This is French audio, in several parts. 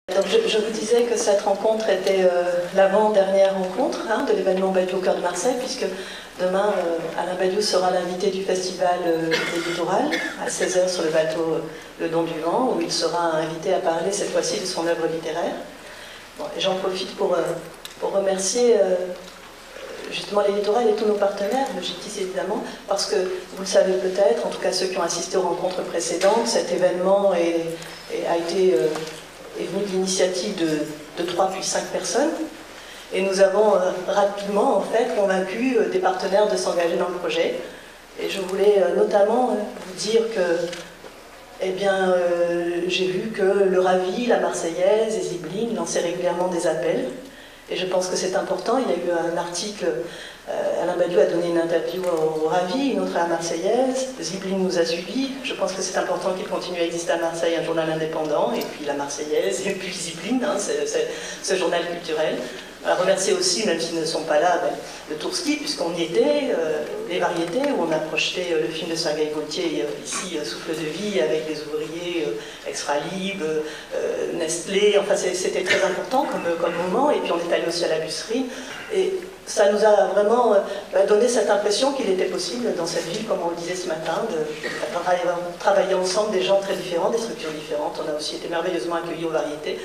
Donc je vous disais que cette rencontre était l'avant-dernière rencontre de l'événement Badiou au cœur de Marseille, puisque demain, Alain Badiou sera l'invité du festival des Littorales à 16h sur le bateau Le Don du Vent, où il sera invité à parler cette fois-ci de son œuvre littéraire. Bon, et j'en profite pour remercier justement les Littorales et tous nos partenaires, le GITIS évidemment, parce que vous le savez peut-être, en tout cas ceux qui ont assisté aux rencontres précédentes, cet événement est venu de l'initiative de 3 puis 5 personnes, et nous avons rapidement en fait convaincu des partenaires de s'engager dans le projet. Et je voulais notamment vous dire que j'ai vu que le Ravi, la Marseillaise et Zibline lançaient régulièrement des appels, et je pense que c'est important. Il y a eu un article, Alain Badiou a donné une interview au Ravi, une autre à la Marseillaise, Zibline nous a suivis. Je pense que c'est important qu'il continue à exister à Marseille un journal indépendant, et puis la Marseillaise, et puis Zibline, ce journal culturel. À remercier aussi, même s'ils ne sont pas là, le Tourski, puisqu'on y était, les variétés, où on a projeté le film de Sergueï Gaultier, ici, Souffle de vie, avec les ouvriers Extralib, Nestlé, enfin c'était très important comme moment, et puis on est allé aussi à la Busserie, et ça nous a vraiment donné cette impression qu'il était possible dans cette ville, comme on le disait ce matin, de travailler ensemble des gens très différents, des structures différentes. On a aussi été merveilleusement accueillis aux variétés.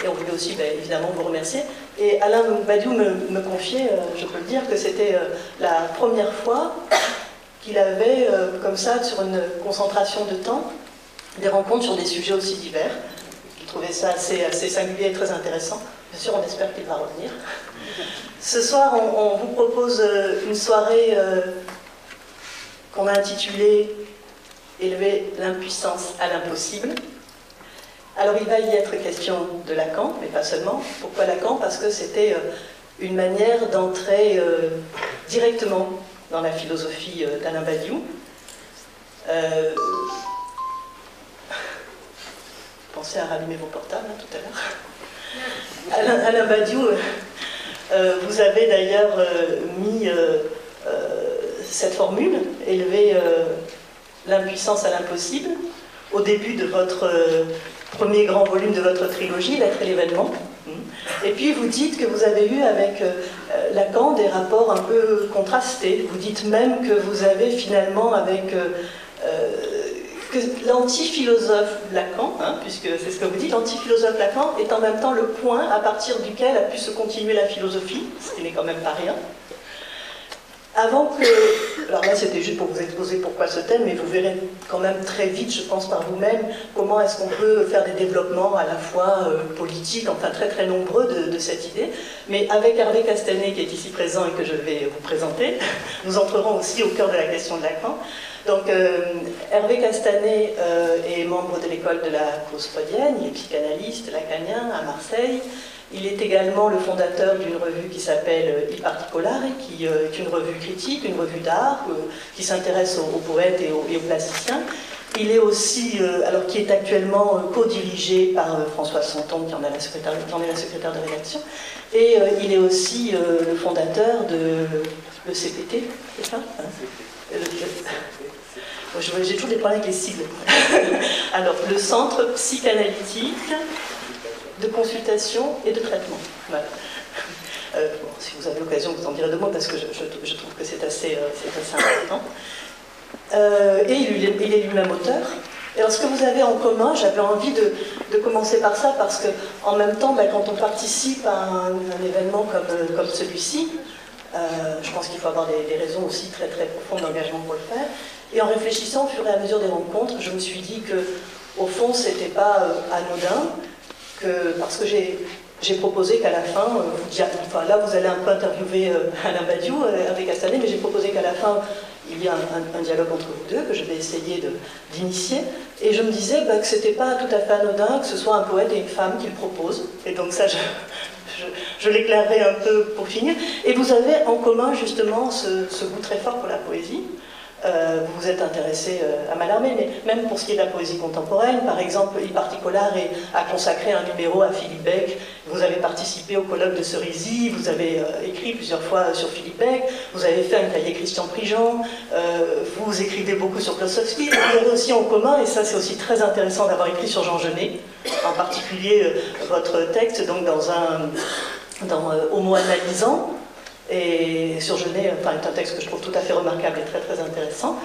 Et on voulait aussi évidemment vous remercier. Et Alain Badiou me confiait, je peux le dire, que c'était la première fois qu'il avait, comme ça, sur une concentration de temps, des rencontres sur des sujets aussi divers. Il trouvait ça assez singulier et très intéressant. Bien sûr, on espère qu'il va revenir. Ce soir, on vous propose une soirée qu'on a intitulée « Élever l'impuissance à l'impossible ». Alors il va y être question de Lacan, mais pas seulement. Pourquoi Lacan? Parce que c'était une manière d'entrer directement dans la philosophie d'Alain Badiou. Pensez à rallumer vos portables tout à l'heure. Alain Badiou, vous avez d'ailleurs mis cette formule, élever l'impuissance à l'impossible, au début de votre premier grand volume de votre trilogie, L'être et l'événement. Et puis vous dites que vous avez eu avec Lacan des rapports un peu contrastés. Vous dites même que vous avez finalement avec que l'anti-philosophe Lacan, puisque c'est ce que vous dites, l'anti-philosophe Lacan est en même temps le point à partir duquel a pu se continuer la philosophie, ce qui n'est quand même pas rien. Avant que... Alors là, c'était juste pour vous exposer pourquoi ce thème, mais vous verrez quand même très vite, je pense par vous-même, comment est-ce qu'on peut faire des développements à la fois politiques, enfin très très nombreux de cette idée. Mais avec Hervé Castanet, qui est ici présent et que je vais vous présenter, nous entrerons aussi au cœur de la question de Lacan. Donc Hervé Castanet est membre de l'école de la cause freudienne, il est psychanalyste lacanien à Marseille. Il est également le fondateur d'une revue qui s'appelle Il Particolare, qui est une revue critique, une revue d'art, qui s'intéresse aux poètes et aux plasticiens. Il est aussi, alors qui est actuellement co-dirigé par Françoise Santon, qui en est la secrétaire de rédaction, et il est aussi le fondateur de l'ECPT, c'est ça J'ai toujours des problèmes avec les sigles. Alors, le Centre Psychanalytique de consultation et de traitement. Voilà. Bon, si vous avez l'occasion, vous en direz deux mots, parce que je trouve que c'est assez important. Et il est lui-même auteur. Et alors, ce que vous avez en commun, j'avais envie de commencer par ça, parce qu'en même temps, quand on participe à un événement comme celui-ci, je pense qu'il faut avoir des raisons aussi très très profondes d'engagement pour le faire. Et en réfléchissant au fur et à mesure des rencontres, je me suis dit que, au fond, c'était pas anodin, parce que j'ai proposé qu'à la fin, enfin là vous allez un peu interviewer Alain Badiou, Hervé Castanet, mais j'ai proposé qu'à la fin il y ait un dialogue entre vous deux, que je vais essayer d'initier, et je me disais que c'était pas tout à fait anodin que ce soit un poète et une femme qui le proposent, et donc ça je l'éclairerai un peu pour finir. Et vous avez en commun justement ce goût très fort pour la poésie. vous vous êtes intéressé à Mallarmé, mais même pour ce qui est de la poésie contemporaine, par exemple, Il Particolare a consacré un numéro à Philippe Becq, vous avez participé au colloque de Cerisy, vous avez écrit plusieurs fois sur Philippe Becq, vous avez fait un cahier Christian Prigent, vous écrivez beaucoup sur Klossowski, vous avez aussi en commun, et ça c'est aussi très intéressant d'avoir écrit sur Jean Genet, en particulier votre texte donc dans Homo analysant, et sur Genet, enfin, est un texte que je trouve tout à fait remarquable et très très intéressant.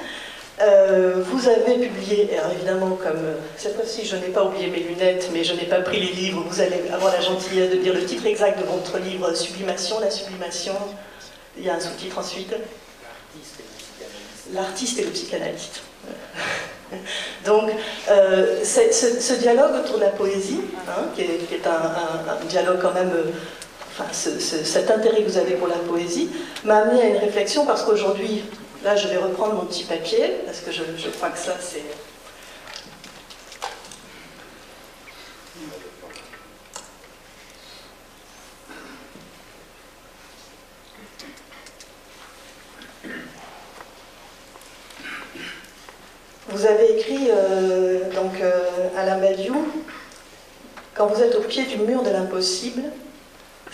Vous avez publié, alors évidemment, comme cette fois-ci je n'ai pas oublié mes lunettes, mais je n'ai pas pris les livres, vous allez avoir la gentillesse de dire le titre exact de votre livre, Sublimation, la sublimation. Il y a un sous-titre ensuite. L'artiste et le psychanalyste. Donc, ce dialogue autour de la poésie, hein, qui est un dialogue quand même. Enfin, cet intérêt que vous avez pour la poésie m'a amené à une réflexion parce qu'aujourd'hui, là je vais reprendre mon petit papier, parce que je crois que ça c'est... Vous avez écrit, Alain Badiou, quand vous êtes au pied du mur de l'impossible,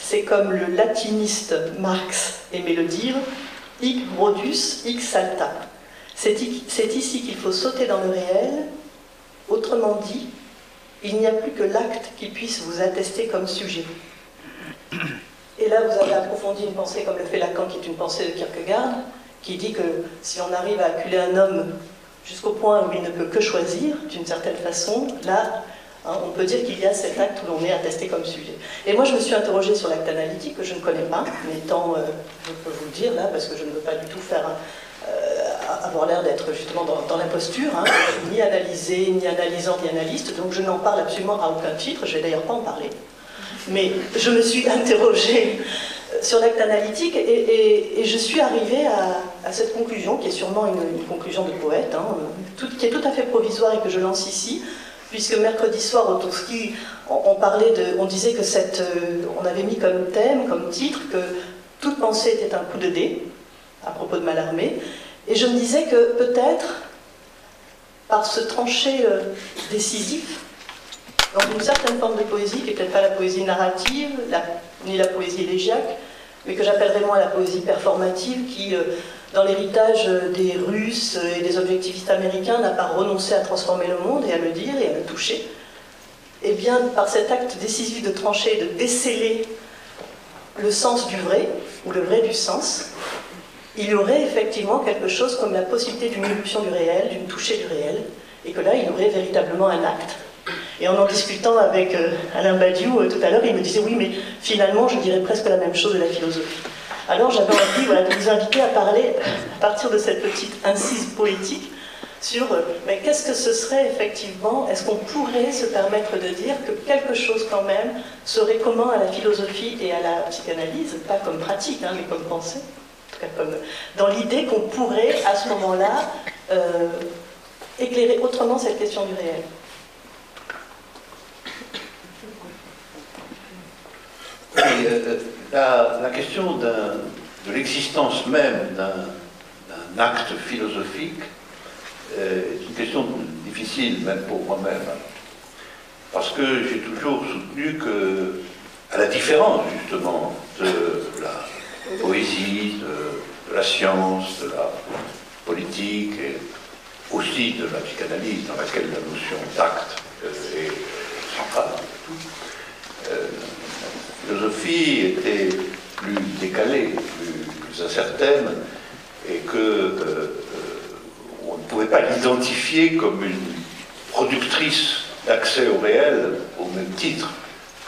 c'est comme le latiniste Marx aimait le dire, hic brodus, hic salta. C'est ici qu'il faut sauter dans le réel. Autrement dit, il n'y a plus que l'acte qui puisse vous attester comme sujet. Et là, vous avez approfondi une pensée comme le fait Lacan, qui est une pensée de Kierkegaard, qui dit que si on arrive à acculer un homme jusqu'au point où il ne peut que choisir, d'une certaine façon, là, hein, on peut dire qu'il y a cet acte où l'on est attesté comme sujet. Et moi, je me suis interrogée sur l'acte analytique, que je ne connais pas, mais étant, je peux vous le dire là, parce que je ne veux pas du tout faire avoir l'air d'être justement dans l'imposture, hein. Je ne suis ni analysée, ni analysant, ni analyste, donc je n'en parle absolument à aucun titre, je ne vais d'ailleurs pas en parler. Mais je me suis interrogée sur l'acte analytique et je suis arrivée à cette conclusion, qui est sûrement une conclusion de poète, hein, qui est tout à fait provisoire et que je lance ici, puisque mercredi soir, au Tourski, on disait que on avait mis comme thème, comme titre, que toute pensée était un coup de dé, à propos de Mallarmé, et je me disais que peut-être, par ce tranché décisif, dans une certaine forme de poésie, qui n'est peut-être pas la poésie narrative, ni la poésie élégiaque, mais que j'appellerais moi la poésie performative, qui, dans l'héritage des Russes et des objectivistes américains, n'a pas renoncé à transformer le monde et à le dire et à le toucher, et bien par cet acte décisif de trancher, de déceler le sens du vrai, ou le vrai du sens, il y aurait effectivement quelque chose comme la possibilité d'une éruption du réel, d'une touchée du réel, et que là, il y aurait véritablement un acte. Et en discutant avec Alain Badiou tout à l'heure, il me disait, oui, mais finalement, je dirais presque la même chose de la philosophie. Alors j'avais envie de vous inviter à parler, à partir de cette petite incise poétique, sur mais qu'est-ce que ce serait effectivement, est-ce qu'on pourrait se permettre de dire que quelque chose quand même serait commun à la philosophie et à la psychanalyse, pas comme pratique, hein, mais comme pensée, en tout cas comme dans l'idée qu'on pourrait à ce moment-là éclairer autrement cette question du réel. La question de l'existence même d'un acte philosophique est une question difficile, même pour moi-même, parce que j'ai toujours soutenu que, à la différence justement de la poésie, de la science, de la politique, et aussi de la psychanalyse, dans laquelle la notion d'acte est centrale, la philosophie était plus décalée, plus incertaine, et que on ne pouvait pas l'identifier comme une productrice d'accès au réel au même titre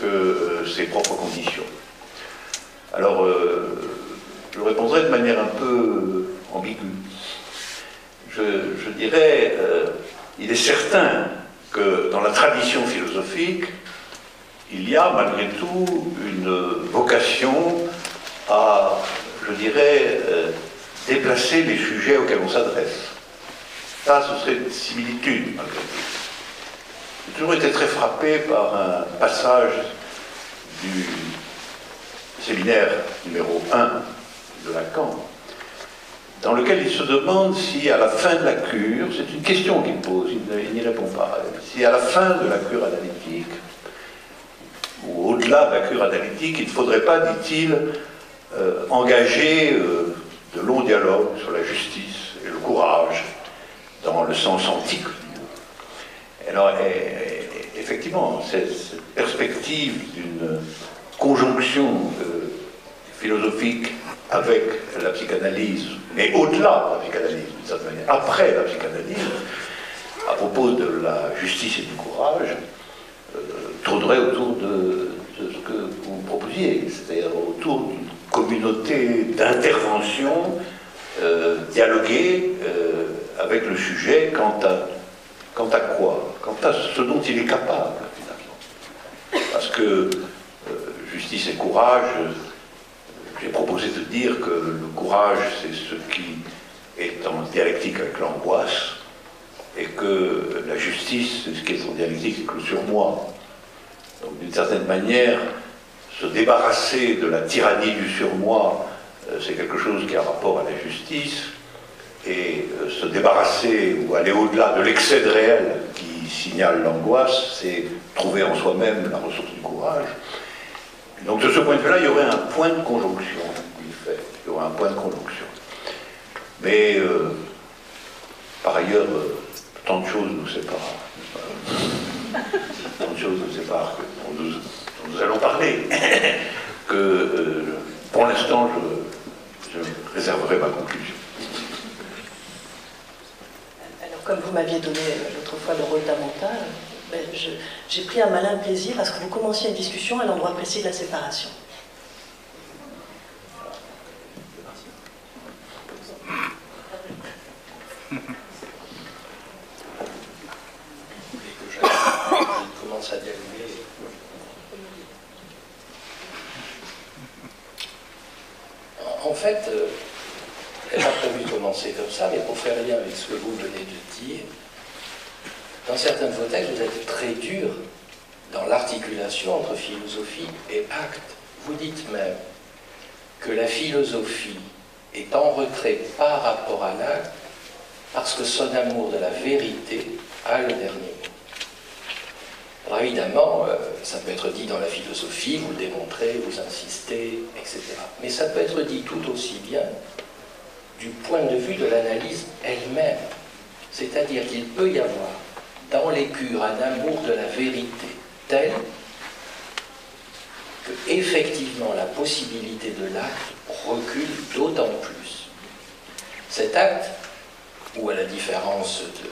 que ses propres conditions. Alors, je répondrai de manière un peu ambiguë. Je dirais, il est certain que dans la tradition philosophique, il y a malgré tout une vocation à, je dirais, déplacer les sujets auxquels on s'adresse. Ça, ce serait une similitude, malgré tout. J'ai toujours été très frappé par un passage du séminaire numéro 1 de Lacan, dans lequel il se demande si à la fin de la cure, c'est une question qu'il pose, il n'y répond pas, si à la fin de la cure analytique, ou au-delà de la cure analytique, il ne faudrait pas, dit-il, engager de longs dialogues sur la justice et le courage, dans le sens antique. Alors, effectivement, cette perspective d'une conjonction philosophique avec la psychanalyse, mais au-delà de la psychanalyse, d'une certaine manière, après la psychanalyse, à propos de la justice et du courage, tournerait autour de ce que vous proposiez, c'est-à-dire autour d'une communauté d'intervention dialoguée avec le sujet quant à quoi? Quant à ce dont il est capable, finalement. Parce que justice et courage, j'ai proposé de dire que le courage, c'est ce qui est en dialectique avec l'angoisse, et que la justice, c'est ce qui est en dialectique avec le surmoi. Donc, d'une certaine manière, se débarrasser de la tyrannie du surmoi, c'est quelque chose qui a rapport à la justice, et se débarrasser ou aller au-delà de l'excès de réel qui signale l'angoisse, c'est trouver en soi-même la ressource du courage. Donc de ce point de vue-là, il y aurait un point de conjonction, il y aurait un point de conjonction. Mais par ailleurs, tant de choses nous séparent. Tant de choses nous séparent dont nous allons parler, que pour l'instant, je réserverai ma conclusion. Alors, comme vous m'aviez donné l'autre fois le rôle d'Amanta, j'ai pris un malin plaisir à ce que vous commenciez une discussion à l'endroit précis de la séparation. Je commence à dialoguer. En fait, je n'ai pas prévu de commencer comme ça, mais pour faire lien avec ce que vous venez de dire, dans certains de vos textes, vous êtes très dur dans l'articulation entre philosophie et acte. Vous dites même que la philosophie est en retrait par rapport à l'acte parce que son amour de la vérité a le dernier mot. Alors évidemment, ça peut être dit dans la philosophie, vous le démontrez, vous insistez, etc. Mais ça peut être dit tout aussi bien du point de vue de l'analyse elle-même. C'est-à-dire qu'il peut y avoir dans les cures un amour de la vérité tel que effectivement la possibilité de l'acte recule d'autant plus. Cet acte, ou à la différence de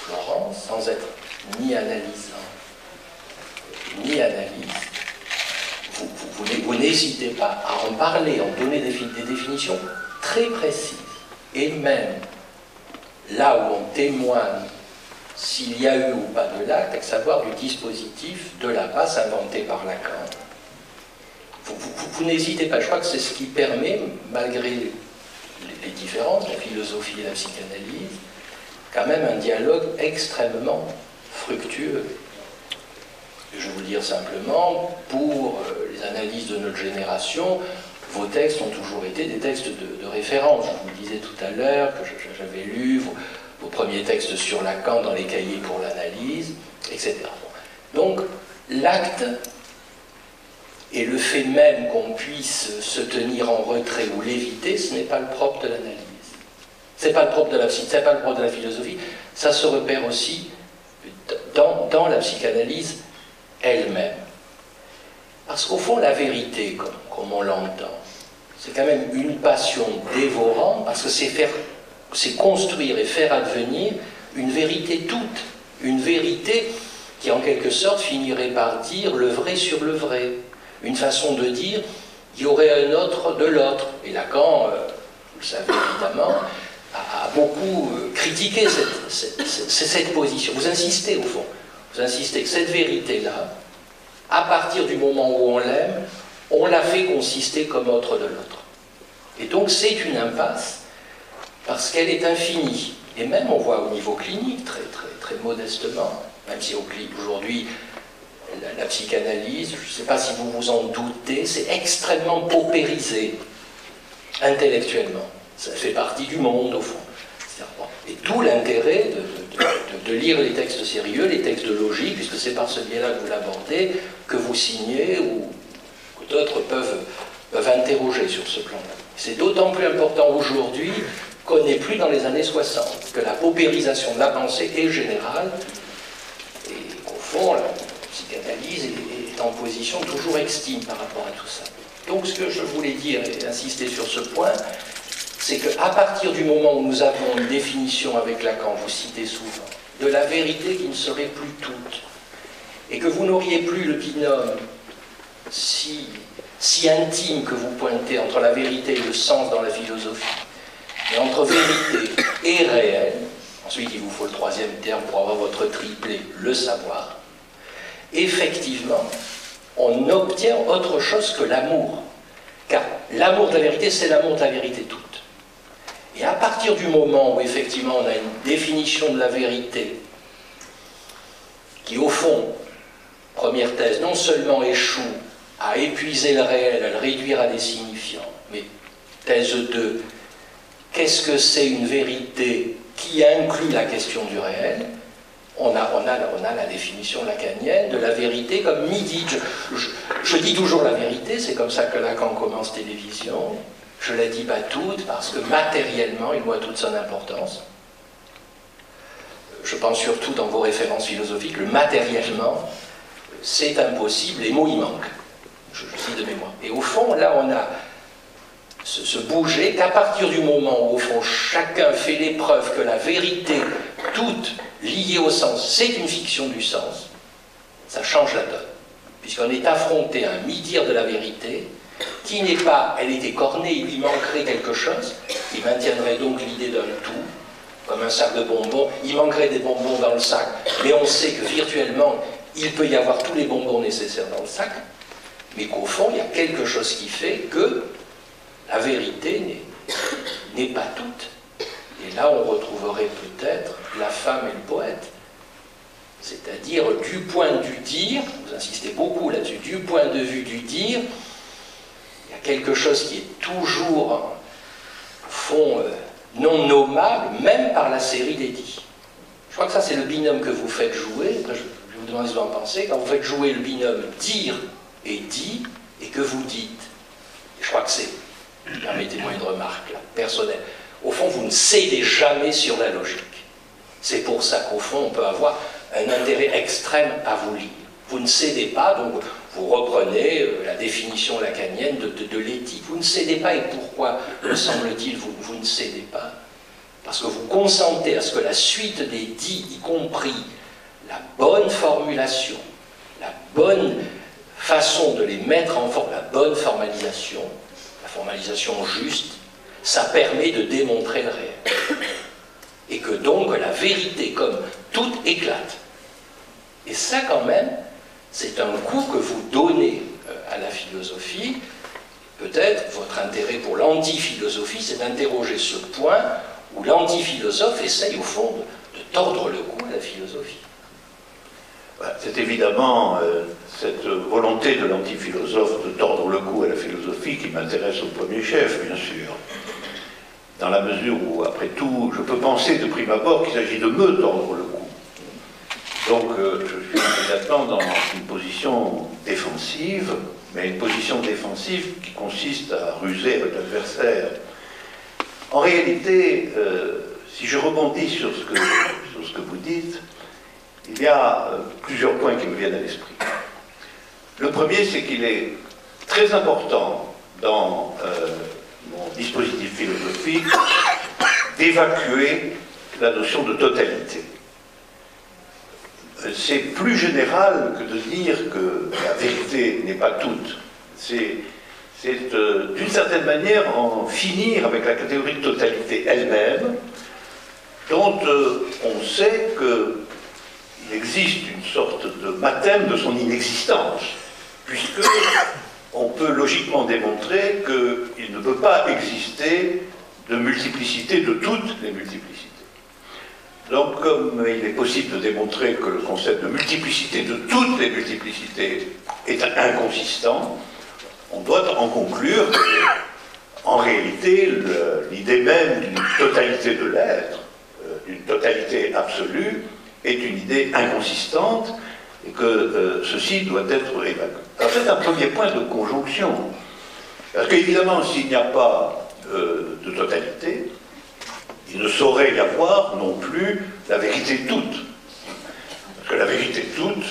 Florence, sans être ni analysant ni analyse, vous n'hésitez pas à en parler, à en donner des définitions très précises. Et même là où on témoigne s'il y a eu ou pas de l'acte, à savoir du dispositif de la passe inventé par Lacan. Vous n'hésitez pas, je crois que c'est ce qui permet, malgré les différences, la philosophie et la psychanalyse, quand même un dialogue extrêmement fructueux. Je vais vous le dire simplement, pour les analyses de notre génération, vos textes ont toujours été des textes de référence. Je vous disais tout à l'heure que j'avais lu vos premiers textes sur Lacan dans les cahiers pour l'analyse, etc. Donc, l'acte et le fait même qu'on puisse se tenir en retrait ou l'éviter, ce n'est pas le propre de l'analyse. C'est pas le propre de la psy, c'est pas le propre de la philosophie. Ça se repère aussi dans la psychanalyse elle-même. Parce qu'au fond, la vérité, comme on l'entend, c'est quand même une passion dévorante, parce que c'est construire et faire advenir une vérité toute, une vérité qui en quelque sorte finirait par dire le vrai sur le vrai, une façon de dire il y aurait un autre de l'autre. Et Lacan, vous le savez évidemment, a beaucoup critiqué cette position. Vous insistez au fond, vous insistez que cette vérité-là, à partir du moment où on l'aime, on la fait consister comme autre de l'autre. Et donc c'est une impasse, parce qu'elle est infinie. Et même on voit au niveau clinique, très modestement, même si aujourd'hui la psychanalyse, je ne sais pas si vous vous en doutez, c'est extrêmement paupérisé intellectuellement. Ça fait partie du monde, au fond. Et d'où l'intérêt de lire les textes sérieux, les textes de logique, puisque c'est par ce biais-là que vous l'abordez, que vous signez ou que d'autres peuvent interroger sur ce plan-là. C'est d'autant plus important aujourd'hui qu'on n'est plus dans les années 60, que la paupérisation de la pensée est générale, et qu'au fond, la psychanalyse est en position toujours extime par rapport à tout ça. Donc ce que je voulais dire et insister sur ce point, c'est qu'à partir du moment où nous avons une définition avec Lacan, vous citez souvent, de la vérité qui ne serait plus toute, et que vous n'auriez plus le binôme si intime que vous pointez entre la vérité et le sens dans la philosophie, et entre vérité et réel, ensuite il vous faut le troisième terme pour avoir votre triplé, le savoir, effectivement, on obtient autre chose que l'amour. Car l'amour de la vérité, c'est l'amour de la vérité toute. Et à partir du moment où effectivement on a une définition de la vérité qui au fond, première thèse, non seulement échoue à épuiser le réel, à le réduire à des signifiants, mais thèse 2, qu'est-ce que c'est une vérité qui inclut la question du réel? On a la définition lacanienne de la vérité comme midi. Je dis toujours la vérité, c'est comme ça que Lacan commence Télévision. Je ne la dis pas toute parce que matériellement, il voit toute son importance. Je pense surtout dans vos références philosophiques, le matériellement, c'est impossible, les mots y manquent. Je cite de mémoire. Et au fond, là, on a se bouger qu'à partir du moment où, au fond, chacun fait l'épreuve que la vérité, toute liée au sens, c'est une fiction du sens, ça change la donne. Puisqu'on est affronté à un mi-dire de la vérité, qui n'est pas, elle était cornée, il lui manquerait quelque chose, qui maintiendrait donc l'idée d'un tout, comme un sac de bonbons, il manquerait des bonbons dans le sac, mais on sait que virtuellement, il peut y avoir tous les bonbons nécessaires dans le sac, mais qu'au fond, il y a quelque chose qui fait que la vérité n'est pas toute. Et là, on retrouverait peut-être la femme et le poète. C'est-à-dire, du point du dire, vous insistez beaucoup là-dessus, du point de vue du dire, il y a quelque chose qui est toujours, au fond, non nommable, même par la série des dits. Je crois que ça, c'est le binôme que vous faites jouer. Après, je vous demande ce que vous en pensez. Quand vous faites jouer le binôme dire et dit, et que vous dites, et je crois que c'est, permettez-moi une remarque là, personnelle, au fond, vous ne cédez jamais sur la logique. C'est pour ça qu'au fond, on peut avoir un intérêt extrême à vous lire. Vous ne cédez pas, donc vous reprenez la définition lacanienne de l'éthique. Vous ne cédez pas, et pourquoi, me semble-t-il, vous ne cédez pas? Parce que vous consentez à ce que la suite des dits, y compris la bonne formulation, la bonne façon de les mettre en forme, la bonne formalisation, la formalisation juste, ça permet de démontrer le réel. Et que donc la vérité, comme tout éclate. Et ça quand même, c'est un coup que vous donnez à la philosophie. Peut-être votre intérêt pour l'antiphilosophie, c'est d'interroger ce point où l'antiphilosophe essaye au fond de tordre le cou à la philosophie. C'est évidemment cette volonté de l'antiphilosophe de tordre le cou à la philosophie qui m'intéresse au premier chef, bien sûr. Dans la mesure où, après tout, je peux penser de prime abord qu'il s'agit de me tordre le cou. Donc, je suis immédiatement dans une position défensive, mais une position défensive qui consiste à ruser avec l'adversaire. En réalité, si je rebondis sur ce que vous dites, il y a plusieurs points qui me viennent à l'esprit. Le premier, c'est qu'il est très important dans mon dispositif philosophique d'évacuer la notion de totalité. C'est plus général que de dire que la vérité n'est pas toute. C'est d'une certaine manière en finir avec la catégorie de totalité elle-même, dont on sait qu'il existe une sorte de mathème de son inexistence, puisque on peut logiquement démontrer qu'il ne peut pas exister de multiplicité de toutes les multiplicités. Donc, comme il est possible de démontrer que le concept de multiplicité de toutes les multiplicités est inconsistant, on doit en conclure en réalité, l'idée même d'une totalité de l'être, d'une totalité absolue, est une idée inconsistante et que ceci doit être évacué. Alors c'est un premier point de conjonction. Parce qu'évidemment, s'il n'y a pas de totalité, il ne saurait y avoir non plus la vérité toute. Parce que la vérité toute,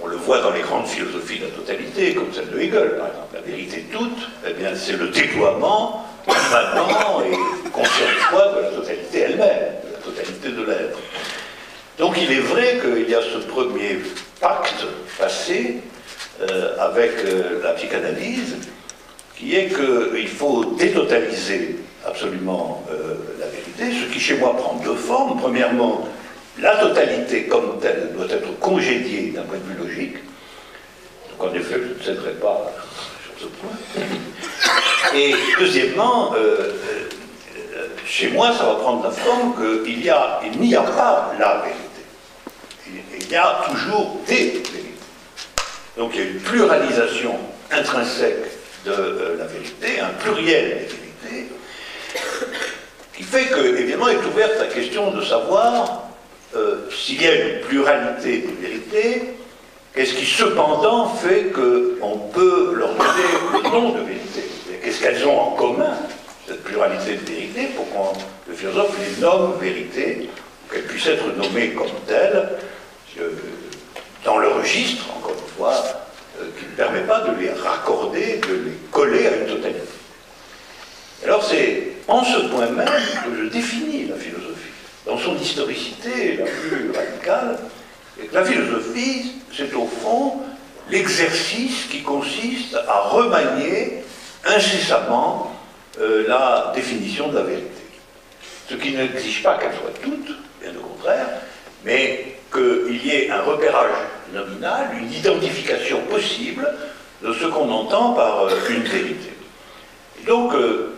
on le voit dans les grandes philosophies de la totalité, comme celle de Hegel, par exemple. La vérité toute, eh bien, c'est le déploiement immanent et conscient de soi de la totalité elle-même, de la totalité de l'être. Donc il est vrai qu'il y a ce premier pacte passé avec la psychanalyse, qui est qu'il faut détotaliser absolument la vérité, ce qui chez moi prend deux formes. Premièrement, la totalité comme telle doit être congédiée d'un point de vue logique. Donc en effet, je ne céderai pas sur ce point. Et deuxièmement, chez moi, ça va prendre la forme qu'il n'y a pas la vérité. Il y a toujours des vérités. Donc il y a une pluralisation intrinsèque de la vérité, un pluriel des vérités, qui fait que, évidemment, est ouverte la question de savoir s'il y a une pluralité des vérités, qu'est-ce qui cependant fait qu'on peut leur donner le nom de vérité? Qu'est-ce qu'elles ont en commun, cette pluralité de vérités, pour que le philosophe les nomme vérités, qu'elles puissent être nommées comme telles, dans le registre, encore une fois, qui ne permet pas de les raccorder, de les coller à une totalité. Alors c'est en ce point même que je définis la philosophie, dans son historicité la plus radicale, et que la philosophie, c'est au fond l'exercice qui consiste à remanier incessamment la définition de la vérité. Ce qui n'exige pas qu'elle soit toute, bien au contraire, mais qu'il y ait un repérage nominal, une identification possible de ce qu'on entend par une vérité. Et donc,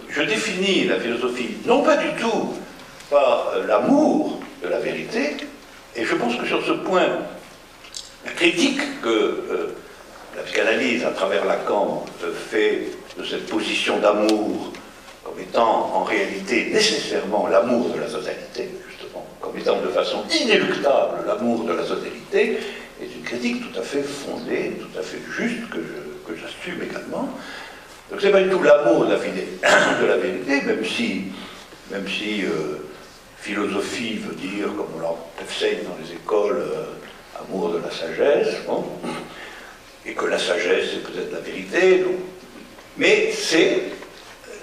je définis la philosophie non pas du tout par l'amour de la vérité, et je pense que sur ce point, la critique que la psychanalyse, à travers Lacan, fait de cette position d'amour comme étant en réalité nécessairement l'amour de la totalité, justement, comme étant de façon inéluctable l'amour de la totalité, est une critique tout à fait fondée, tout à fait juste, que j'assume également. Donc c'est pas du tout l'amour de la vérité, même si philosophie veut dire, comme on l'enseigne dans les écoles, amour de la sagesse, bon, et que la sagesse c'est peut-être la vérité, donc, mais c'est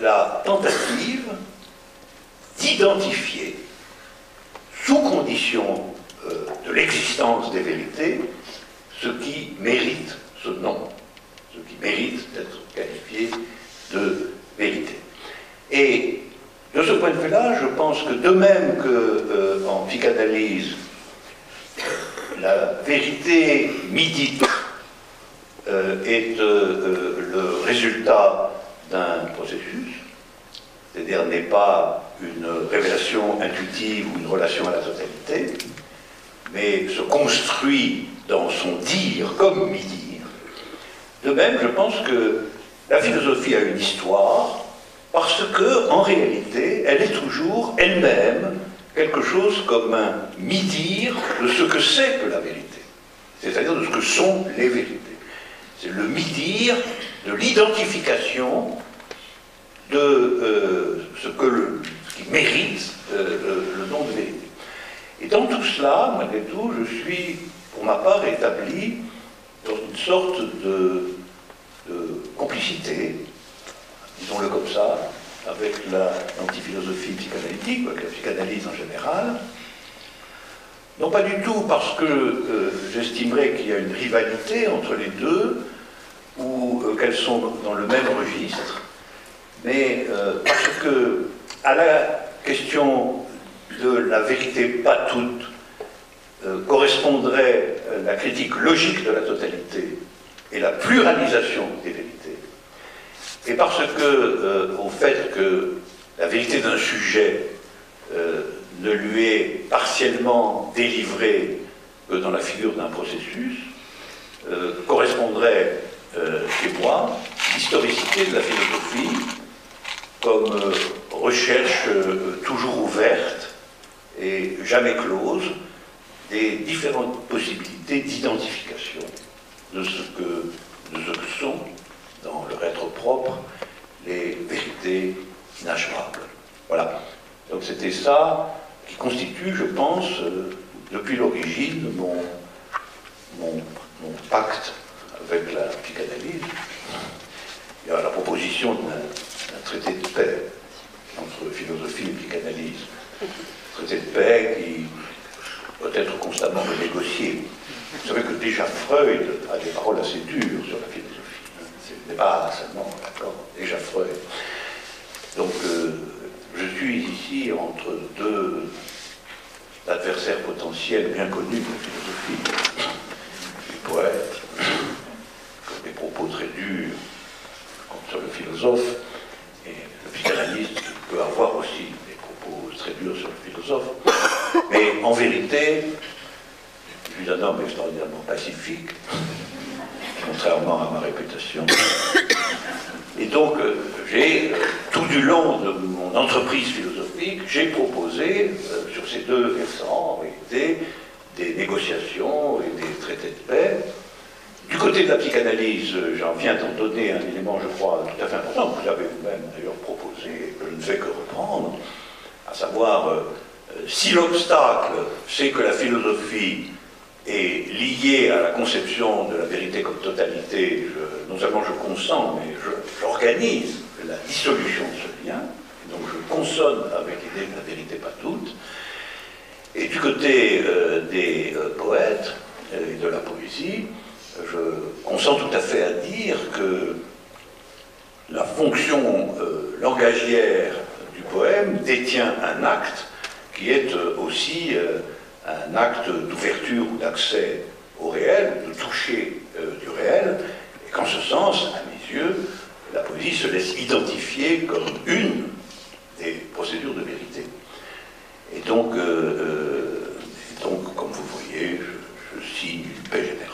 la tentative d'identifier, sous condition de l'existence des vérités, ce qui mérite ce nom, ce qui mérite d'être qualifié de vérité. Et de ce point de vue-là, je pense que de même qu'en psychanalyse, la vérité midite est le résultat d'un processus, c'est-à-dire n'est pas une révélation intuitive ou une relation à la totalité, mais se construit dans son dire comme mi-dire. De même, je pense que la philosophie a une histoire, parce que, en réalité, elle est toujours elle-même quelque chose comme un mi-dire de ce que c'est que la vérité, c'est-à-dire de ce que sont les vérités. C'est le mi-dire de l'identification de ce qui mérite le nom de vérité. Et dans tout cela, malgré tout, je suis, pour ma part, établi dans une sorte de complicité, disons-le comme ça, avec l'antiphilosophie psychanalytique, avec la psychanalyse en général. Non pas du tout parce que j'estimerais qu'il y a une rivalité entre les deux, ou qu'elles sont dans le même registre, mais parce que, à la question de la vérité pas toute, correspondrait la critique logique de la totalité et la pluralisation des vérités. Et parce que, au fait que la vérité d'un sujet ne lui est partiellement délivrée que dans la figure d'un processus, correspondrait chez moi l'historicité de la philosophie comme recherche toujours ouverte et jamais close des différentes possibilités d'identification de ce que sont, dans leur être propre, les vérités inachevables. Voilà. Donc c'était ça qui constitue, je pense, depuis l'origine, mon pacte avec la psychanalyse. Il y a la proposition d'un traité de paix entre philosophie et psychanalyse. Traité de paix qui doit être constamment renégocié. Vous savez que déjà Freud a des paroles assez dures sur la philosophie. Ce n'est pas seulement, d'accord, déjà Freud. Donc je suis ici entre deux adversaires potentiels bien connus de la philosophie. Les poètes, comme des propos très durs contre le philosophe, et le psychanalyste qui peut avoir aussi des propos très durs sur le philosophe. Mais en vérité, je suis un homme extraordinairement pacifique, contrairement à ma réputation. Et donc, j'ai, tout du long de mon entreprise philosophique, j'ai proposé, sur ces deux versants, en réalité, des négociations et des traités de paix. Du côté de la psychanalyse, j'en viens d'en donner un élément, je crois, tout à fait important, que vous avez vous-même d'ailleurs proposé, et que je ne fais que reprendre, à savoir, si l'obstacle, c'est que la philosophie est liée à la conception de la vérité comme totalité, non seulement je consens, mais j'organise la dissolution de ce lien, et donc je consonne avec l'idée que la vérité pas toute. Et du côté des poètes et de la poésie, je consens tout à fait à dire que la fonction langagière du poème détient un acte qui est aussi un acte d'ouverture ou d'accès au réel, de toucher du réel, et qu'en ce sens, à mes yeux, la poésie se laisse identifier comme une des procédures de vérité. Et donc, comme vous voyez, je signe une paix générale.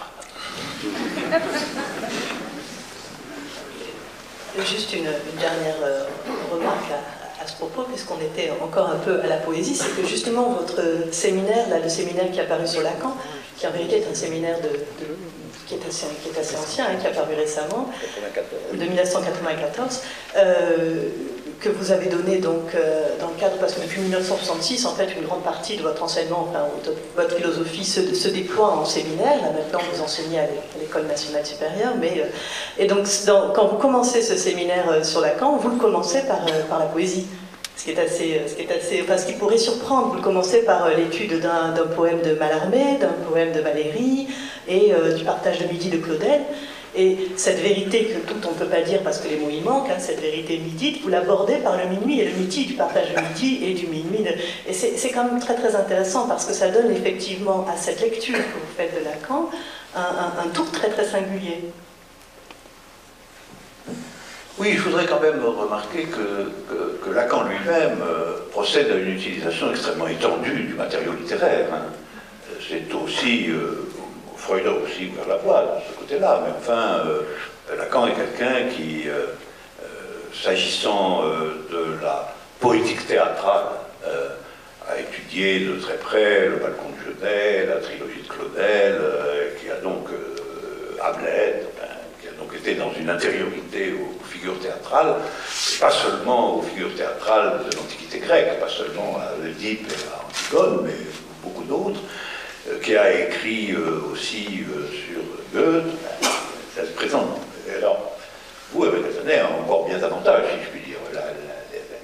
Juste une dernière remarque à ce propos, puisqu'on était encore un peu à la poésie, c'est que justement votre séminaire, là, le séminaire qui est apparu sur Lacan, qui en vérité est un séminaire qui est assez ancien, qui a apparu récemment, de 1994, que vous avez donné donc dans le cadre, parce que depuis 1966, en fait, une grande partie de votre enseignement, enfin, de votre philosophie se déploie en séminaire. Là, maintenant, vous enseignez à l'École nationale supérieure, et donc quand vous commencez ce séminaire sur Lacan, vous le commencez par la poésie. Ce qui pourrait surprendre, vous le commencez par l'étude d'un poème de Mallarmé, d'un poème de Valéry et du partage de midi de Claudel. Et cette vérité que tout on ne peut pas dire parce que les mots y manquent, cette vérité midite, vous l'abordez par le minuit et le midi, du partage de midi et du minuit. Et c'est quand même très très intéressant parce que ça donne effectivement à cette lecture que vous faites de Lacan un tour très très singulier. Oui, je voudrais quand même remarquer que Lacan lui-même procède à une utilisation extrêmement étendue du matériau littéraire. C'est aussi, Freud a aussi ouvert la voie de ce côté-là, mais enfin, Lacan est quelqu'un qui, s'agissant de la poétique théâtrale, a étudié de très près le Balcon de Genet, la trilogie de Claudel, qui a donc Hamlet, qui a donc été dans une intériorité aux figures théâtrales, et pas seulement aux figures théâtrales de l'Antiquité grecque, pas seulement à Oedipe et à Antigone, mais beaucoup d'autres, qui a écrit aussi sur Goethe, ça se présente. Et alors, vous avez raisonné encore bien davantage, si je puis dire. La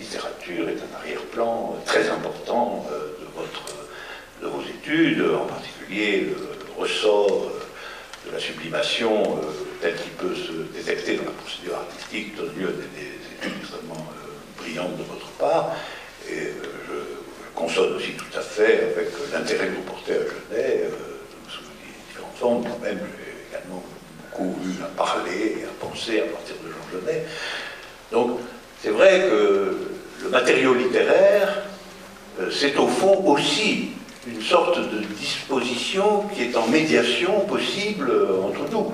littérature est un arrière-plan très important de vos études, en particulier le ressort de la sublimation tel qu'il peut se détecter dans la procédure artistique donne lieu à des études extrêmement brillantes de votre part. Et je consonne aussi tout à fait avec l'intérêt que vous portez à Genet, sous différentes formes. Moi-même, j'ai également beaucoup eu à parler et à penser à partir de Jean Genet. Donc, c'est vrai que le matériau littéraire, c'est au fond aussi une sorte de disposition qui est en médiation possible entre nous.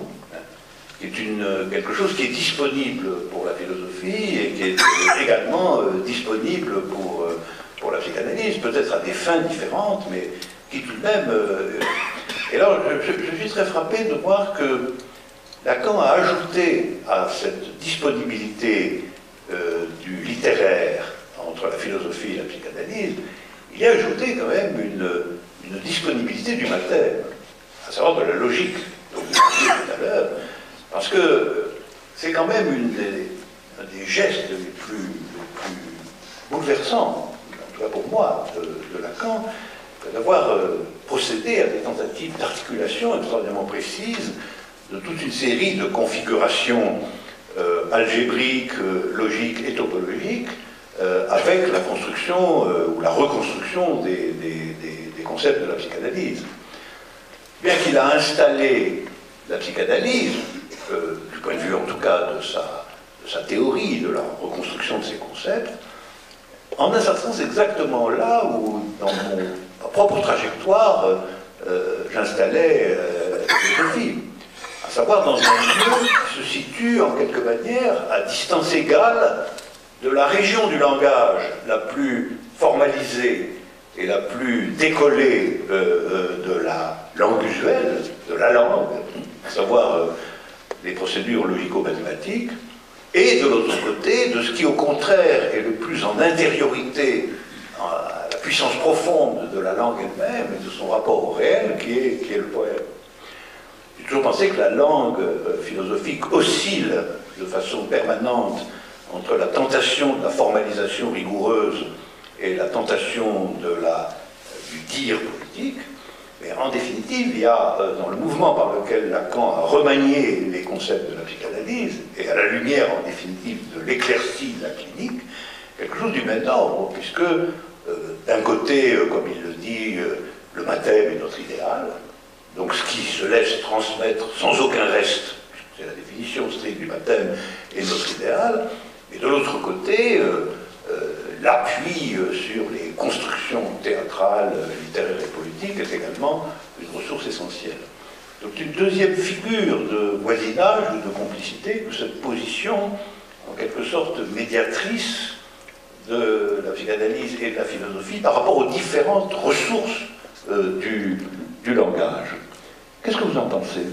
qui est quelque chose qui est disponible pour la philosophie et qui est également disponible pour la psychanalyse, peut-être à des fins différentes, mais qui tout de même... Et alors, je suis très frappé de voir que Lacan a ajouté à cette disponibilité du littéraire entre la philosophie et la psychanalyse, il a ajouté quand même une disponibilité du mathème, à savoir de la logique, dont je disais tout à l'heure, parce que c'est quand même un des gestes les plus bouleversants, en tout cas pour moi, de Lacan, d'avoir procédé à des tentatives d'articulation extraordinairement précises de toute une série de configurations algébriques, logiques et topologiques, avec la construction ou la reconstruction des concepts de la psychanalyse. Bien qu'il a installé la psychanalyse, du point de vue en tout cas de sa théorie, de la reconstruction de ses concepts, en un certain sens exactement là où, dans ma propre trajectoire, j'installais la philosophie. À savoir dans un lieu qui se situe en quelque manière à distance égale de la région du langage la plus formalisée et la plus décollée de la langue usuelle, de la langue, à savoir les procédures logico-mathématiques, et de l'autre côté, de ce qui au contraire est le plus en intériorité, à la puissance profonde de la langue elle-même et de son rapport au réel, qui est le poème. J'ai toujours pensé que la langue philosophique oscille de façon permanente entre la tentation de la formalisation rigoureuse et la tentation du dire politique. Mais en définitive, il y a dans le mouvement par lequel Lacan a remanié les concepts de la psychanalyse, et à la lumière en définitive de l'éclaircie de la clinique, quelque chose du même ordre, puisque d'un côté, comme il le dit, le mathème est notre idéal, donc ce qui se laisse transmettre sans aucun reste, c'est la définition stricte du mathème, est notre idéal, et de l'autre côté, l'appui sur les constructions théâtrales, littéraires et politiques est également une ressource essentielle. Donc une deuxième figure de voisinage ou de complicité que cette position, en quelque sorte médiatrice de la psychanalyse et de la philosophie par rapport aux différentes ressources du langage. Qu'est-ce que vous en pensez ?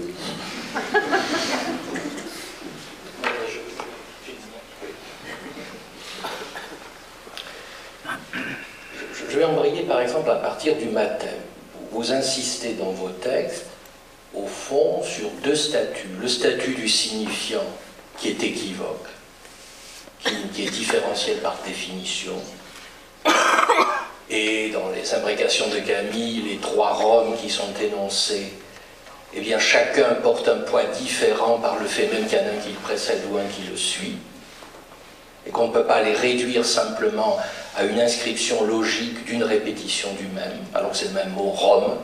Je vais embrayer par exemple à partir du mathème. Vous insistez dans vos textes, au fond, sur deux statuts. Le statut du signifiant, qui est équivoque, qui est différentiel par définition. Et dans les imprécations de Camille, les trois Roms qui sont énoncés, eh bien chacun porte un poids différent par le fait même qu'il y en a un qui le précède ou un qui le suit. Et qu'on ne peut pas les réduire simplement à une inscription logique d'une répétition du même, alors que c'est le même mot, Rome.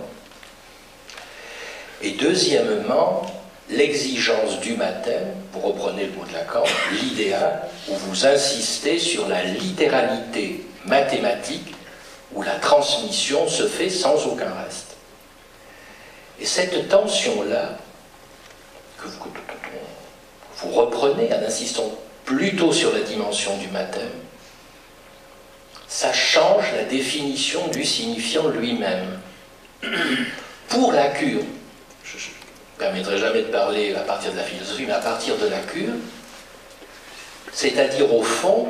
Et deuxièmement, l'exigence du mathème, pour reprendre le mot de Lacan, l'idéal, où vous insistez sur la littéralité mathématique, où la transmission se fait sans aucun reste. Et cette tension-là, que vous reprenez en insistant plutôt sur la dimension du mathème, ça change la définition du signifiant lui-même. Pour la cure, je ne permettrai jamais de parler à partir de la philosophie, mais à partir de la cure, c'est-à-dire au fond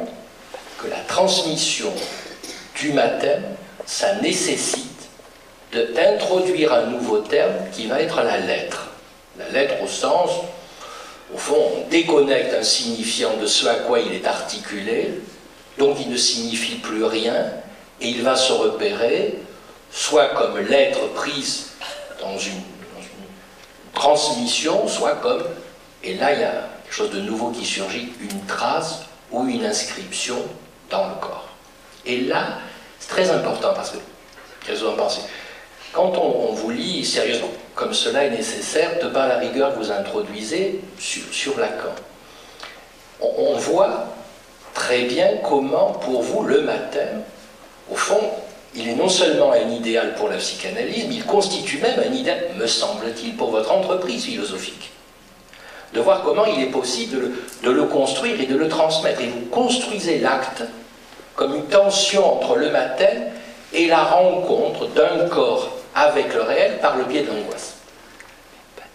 que la transmission du mathème, ça nécessite d'introduire un nouveau terme qui va être la lettre. La lettre au sens, au fond, on déconnecte un signifiant de ce à quoi il est articulé, donc il ne signifie plus rien, et il va se repérer, soit comme lettre prise dans une transmission, soit comme, et là il y a quelque chose de nouveau qui surgit, une trace ou une inscription dans le corps. Et là, c'est très important, parce que, qu'est-ce que vous en pensez ? Quand on vous lit sérieusement, comme cela est nécessaire, de par la rigueur que vous introduisez sur Lacan, on voit très bien comment, pour vous, le mathème, au fond, il est non seulement un idéal pour la psychanalyse, mais il constitue même un idéal, me semble-t-il, pour votre entreprise philosophique. de voir comment il est possible de le construire et de le transmettre. Et vous construisez l'acte comme une tension entre le matin et la rencontre d'un corps avec le réel par le biais de l'angoisse.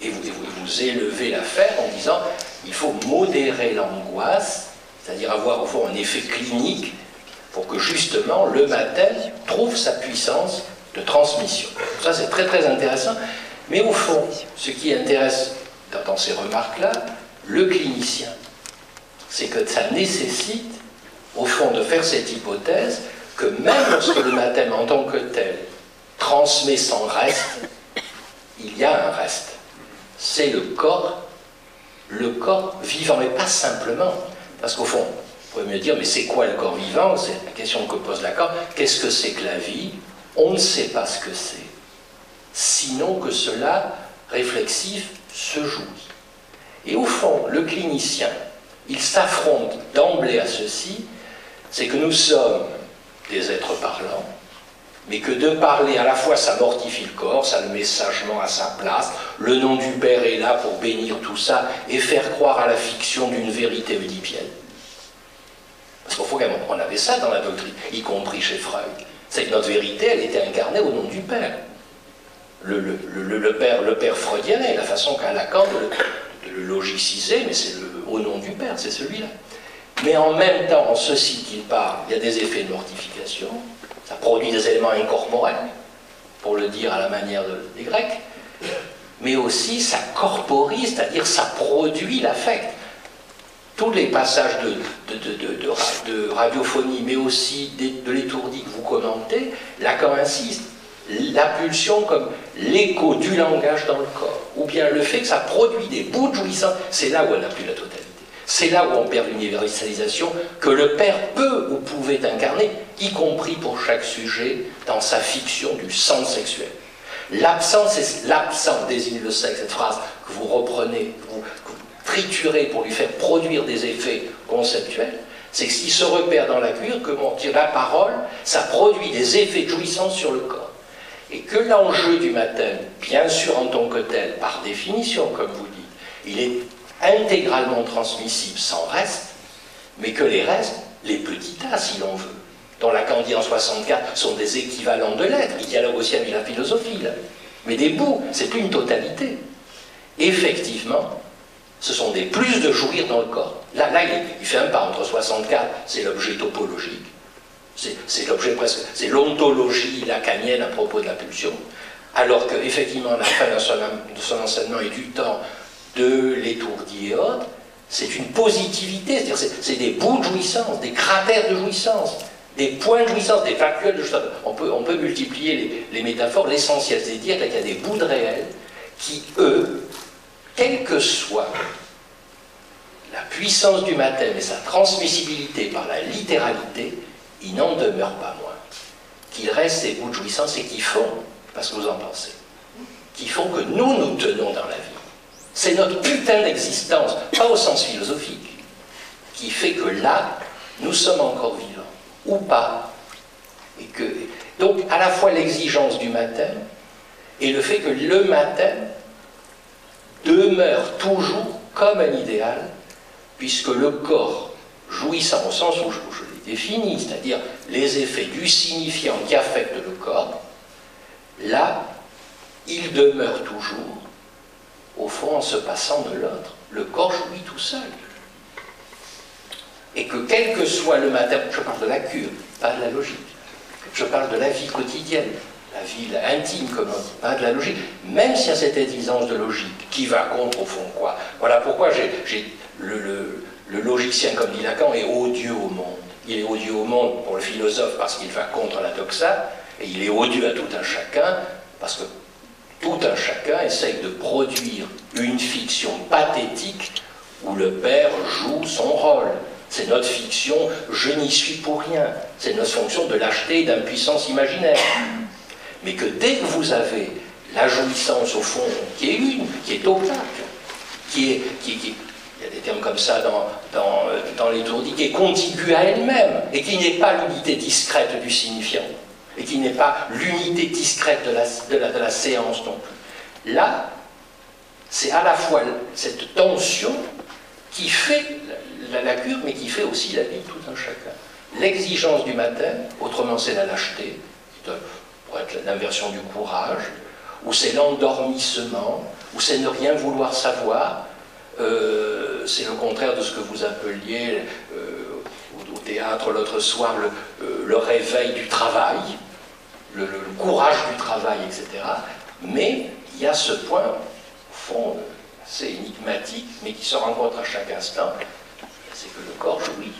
Et vous élevez l'affaire en disant il faut modérer l'angoisse, c'est-à-dire avoir au fond un effet clinique pour que justement le matin trouve sa puissance de transmission. Ça c'est très très intéressant, mais au fond, ce qui intéresse dans ces remarques-là, le clinicien, c'est que ça nécessite au fond de faire cette hypothèse que même lorsque le matin en tant que tel transmet sans reste, il y a un reste. C'est le corps vivant, mais pas simplement. Parce qu'au fond, vous pouvez me dire, mais c'est quoi le corps vivant? C'est la question que pose Lacan. Qu'est-ce que c'est que la vie? On ne sait pas ce que c'est. Sinon que cela, réflexif, se jouit. Et au fond, le clinicien, il s'affronte d'emblée à ceci, c'est que nous sommes des êtres parlants, mais que de parler, à la fois ça mortifie le corps, ça le met sagement à sa place, le nom du Père est là pour bénir tout ça et faire croire à la fiction d'une vérité oedipienne. Parce qu'il faut quand même, on avait ça dans la doctrine, y compris chez Freud. C'est que notre vérité, elle était incarnée au nom du Père. Le Père freudien, et la façon qu'a Lacan de le logiciser, mais c'est au nom du Père, c'est celui-là. Mais en même temps, en ceci qu'il parle, il y a des effets de mortification, ça produit des éléments incorporels, pour le dire à la manière des Grecs, mais aussi ça corporise, c'est-à-dire ça produit l'affect. Tous les passages de radiophonie, mais aussi de l'étourdi que vous commentez, Lacan insiste, la pulsion comme l'écho du langage dans le corps, ou bien le fait que ça produit des bouts de jouissance, c'est là où on n'a plus la totalité. C'est là où on perd l'universalisation que le Père peut ou pouvait incarner, y compris pour chaque sujet, dans sa fiction du sens sexuel. L'absent désigne le sexe, cette phrase que vous reprenez, que vous triturez pour lui faire produire des effets conceptuels, c'est que s'il se repère dans la cuir, que la parole, ça produit des effets de jouissance sur le corps. Et que l'enjeu du matin, bien sûr en tant que tel, par définition, comme vous dites, il est intégralement transmissible sans reste, mais que les restes, les petits tas si l'on veut, dont Lacan dit en 64, sont des équivalents de l'être, il dialogue aussi avec la philosophie, là. Mais des bouts, c'est plus une totalité. Effectivement, ce sont des plus de jouir dans le corps. Là il fait un pas entre 64, c'est l'objet topologique, c'est l'objet presque, c'est l'ontologie lacanienne à propos de la pulsion, alors qu'effectivement, la fin de son enseignement et du temps de l'étourdi et autres, c'est une positivité, c'est-à-dire c'est des bouts de jouissance, des cratères de jouissance, des points de jouissance, des factuels de jouissance. On peut multiplier les métaphores, l'essentiel, c'est de dire qu'il y a des bouts de réel qui, eux, quelle que soit la puissance du matin et sa transmissibilité par la littéralité, il n'en demeure pas moins qu'il reste ces bouts de jouissance et qui font, parce que vous en pensez, qui font que nous tenons dans la vie. C'est notre putain d'existence, pas au sens philosophique, qui fait que là, nous sommes encore vivants, ou pas. Et que, donc, à la fois l'exigence du matin, et le fait que le matin demeure toujours comme un idéal, puisque le corps jouissant au sens où je l'ai défini, c'est-à-dire les effets du signifiant qui affectent le corps, là, il demeure toujours, au fond, en se passant de l'autre. Le corps jouit tout seul. Et que quel que soit le matin, je parle de la cure, pas de la logique, je parle de la vie quotidienne, la vie intime, comme on dit, pas de la logique, même s'il y a cette exigence de logique, qui va contre, au fond, quoi. Voilà pourquoi le logicien, comme dit Lacan, est odieux au monde. Il est odieux au monde pour le philosophe parce qu'il va contre la doxa, et il est odieux à tout un chacun parce que tout un chacun essaye de produire une fiction pathétique où le père joue son rôle. C'est notre fiction, je n'y suis pour rien. C'est notre fonction de lâcheté et d'impuissance imaginaire. Mais que dès que vous avez la jouissance au fond, qui est une, qui est opaque, il y a des termes comme ça dans l'étourdi, qui est contiguë à elle-même, et qui n'est pas l'unité discrète du signifiant, et qui n'est pas l'unité discrète de la séance non plus. Là, c'est à la fois cette tension qui fait la cure, mais qui fait aussi la vie de tout un chacun. L'exigence du matin, autrement c'est la lâcheté, pour être l'inversion du courage, ou c'est l'endormissement, ou c'est ne rien vouloir savoir, c'est le contraire de ce que vous appeliez au théâtre l'autre soir le réveil du travail, le courage du travail, etc. Mais il y a ce point, au fond, assez énigmatique, mais qui se rencontre à chaque instant, c'est que le corps jouit,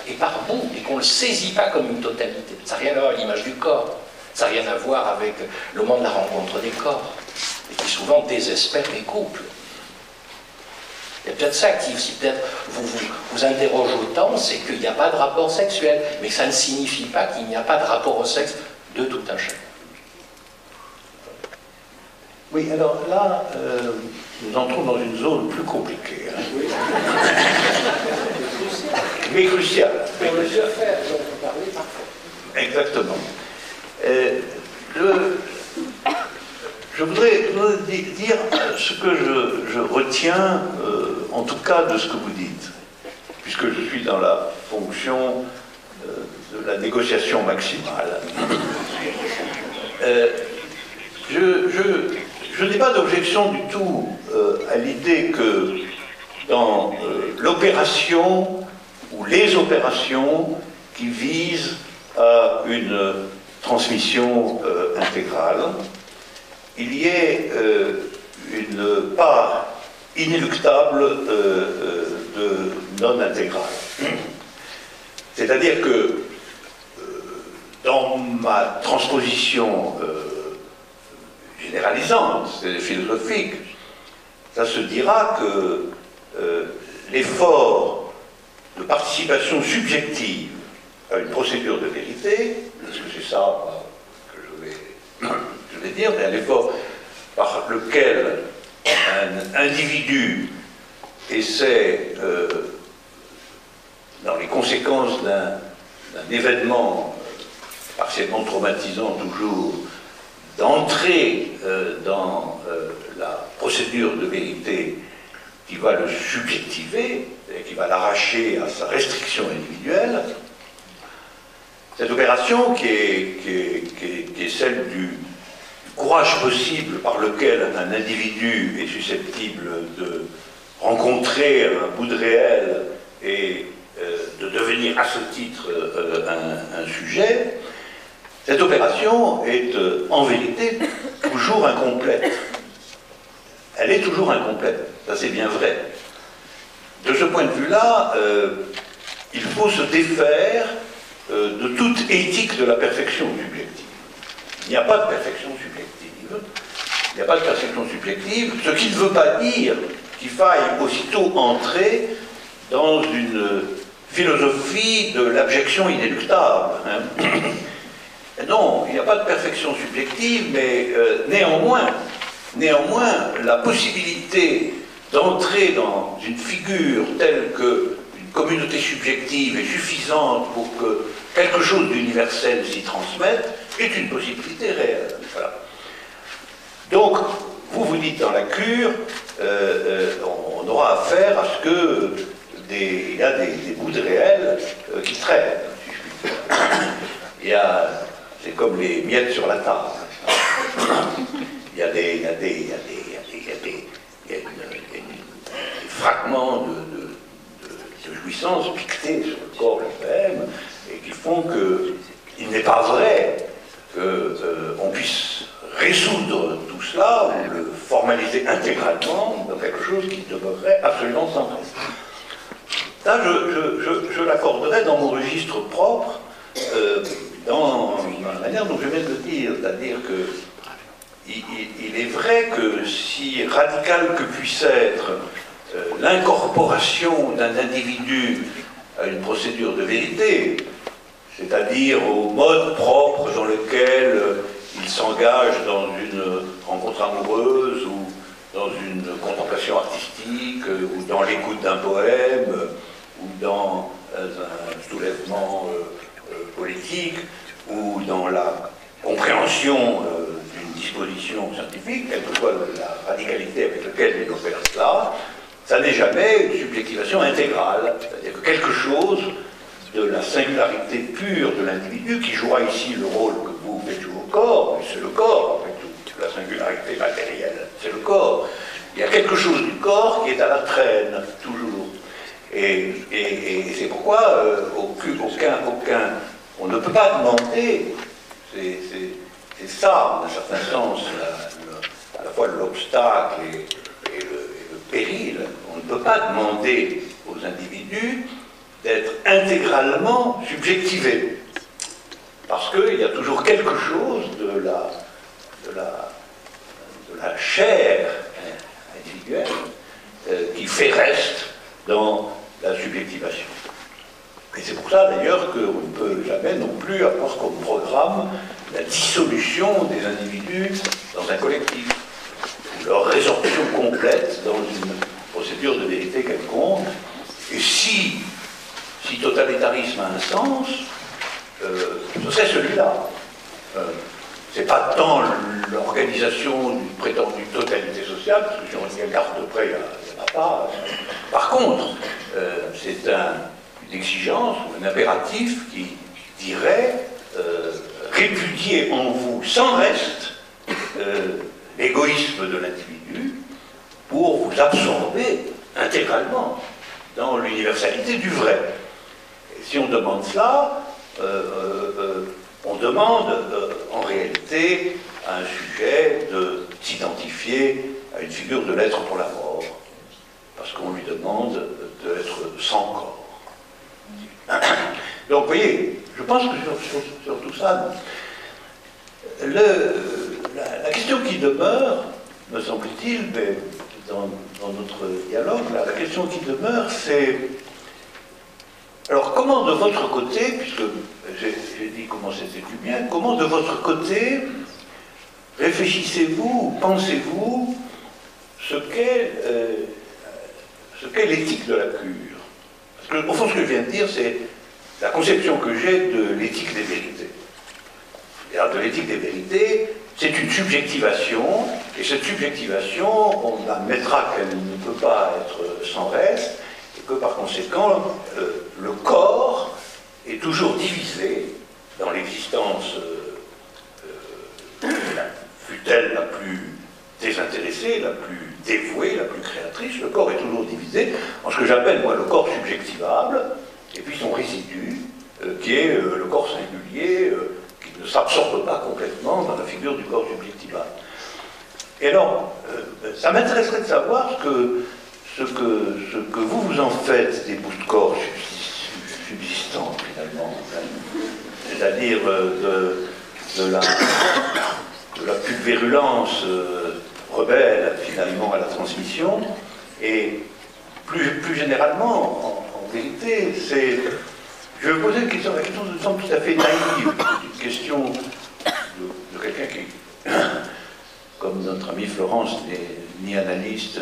et par bout, et qu'on ne le saisit pas comme une totalité. Ça n'a rien à voir avec l'image du corps, ça n'a rien à voir avec le moment de la rencontre des corps, et qui souvent désespère les couples. Il y a peut-être ça qui, si peut-être vous interroge autant, c'est qu'il n'y a pas de rapport sexuel, mais ça ne signifie pas qu'il n'y a pas de rapport au sexe de tout un chacun. Oui, alors là, nous entrons dans une zone plus compliquée. Hein. Oui. Mais cruciale. Pour le faire, dont on parlait parfois. Exactement. Je voudrais dire ce que je retiens, en tout cas, de ce que vous dites, puisque je suis dans la fonction de la négociation maximale. Je n'ai pas d'objection du tout à l'idée que dans l'opération ou les opérations qui visent à une transmission intégrale, il y ait une part inéluctable de non-intégrale. C'est-à-dire que dans ma transposition généralisante, philosophique, ça se dira que l'effort de participation subjective à une procédure de vérité, parce que c'est ça que je vais dire, mais un effort par lequel un individu essaie, dans les conséquences d'un événement partiellement traumatisant toujours, d'entrer dans la procédure de vérité qui va le subjectiver, et qui va l'arracher à sa restriction individuelle, cette opération qui est celle du courage possible par lequel un individu est susceptible de rencontrer un bout de réel et de devenir à ce titre un sujet, cette opération est en vérité toujours incomplète. Elle est toujours incomplète, ça c'est bien vrai. De ce point de vue-là, il faut se défaire de toute éthique de la perfection subjective. Il n'y a pas de perfection subjective. Il n'y a pas de perfection subjective, ce qui ne veut pas dire qu'il faille aussitôt entrer dans une philosophie de l'abjection inéluctable. Hein. Non, il n'y a pas de perfection subjective, mais néanmoins, la possibilité d'entrer dans une figure telle qu'une communauté subjective est suffisante pour que quelque chose d'universel s'y transmette est une possibilité réelle. Voilà. Donc, vous dites dans la cure, on aura affaire à ce que il y a des bouts de réel qui traînent. C'est comme les miettes sur la table. Il y a des fragments de jouissance piquetés sur le corps lui-même et qui font qu'il n'est pas vrai qu'on puisse résoudre tout cela ou le formaliser intégralement dans quelque chose qui demeurerait absolument sans reste. Là, je l'accorderai dans mon registre propre, dans la manière dont je viens de le dire, c'est-à-dire que il est vrai que si radical que puisse être l'incorporation d'un individu à une procédure de vérité, c'est-à-dire au mode propre dans lequel il s'engage dans une rencontre amoureuse ou dans une contemplation artistique ou dans l'écoute d'un poème ou dans un soulèvement politique ou dans la compréhension d'une dispositions scientifiques, quelle que soit la radicalité avec laquelle il opère cela, ça n'est jamais une subjectivation intégrale. C'est-à-dire que quelque chose de la singularité pure de l'individu, qui jouera ici le rôle que vous faites jouer au corps, mais c'est le corps, en fait, toute la singularité matérielle, c'est le corps. Il y a quelque chose du corps qui est à la traîne, toujours. Et c'est pourquoi on ne peut pas demander, c'est ça, en un certain sens, à la fois l'obstacle et le péril, on ne peut pas demander aux individus d'être intégralement subjectivés. Parce qu'il y a toujours quelque chose de la chair individuelle qui fait reste dans la subjectivation. Et c'est pour ça d'ailleurs qu'on ne peut jamais non plus avoir comme programme la dissolution des individus dans un collectif, leur résorption complète dans une procédure de vérité quelconque. Et si totalitarisme a un sens, ce serait celui-là. C'est pas tant l'organisation d'une prétendue totalité sociale, parce que si on regarde de près, il n'y en a pas. Par contre, c'est une exigence ou un impératif qui dirait répudier en vous sans reste l'égoïsme de l'individu pour vous absorber intégralement dans l'universalité du vrai. Et si on demande cela, on demande en réalité à un sujet de s'identifier à une figure de l'être pour la mort, parce qu'on lui demande d'être sans corps. Donc vous voyez, je pense que sur tout ça, la question qui demeure, me semble-t-il, mais dans notre dialogue, la question qui demeure, c'est... Alors, comment de votre côté, puisque j'ai dit comment c'était du bien, comment de votre côté réfléchissez-vous, pensez-vous ce qu'est l'éthique de la cure? Parce que, au fond, ce que je viens de dire, c'est la conception que j'ai de l'éthique des vérités. Et alors, de l'éthique des vérités, c'est une subjectivation, et cette subjectivation, on admettra qu'elle ne peut pas être sans reste, et que par conséquent, le corps est toujours divisé dans l'existence, fût-elle la plus désintéressée, la plus dévouée, la plus créatrice, le corps est toujours divisé en ce que j'appelle, moi, le corps subjectivable, et puis son résidu, qui est le corps singulier, qui ne s'absorbe pas complètement dans la figure du corps subjectivable. Et alors, ça m'intéresserait de savoir ce que vous en faites des bouts de corps subsistants, finalement, c'est-à-dire de la pulvérulence rebelle, finalement, à la transmission, et plus généralement, en vérité, c'est... Je vais vous poser une question, la question me semble tout à fait naïve, une question de quelqu'un qui, comme notre ami Florence, n'est ni analyste,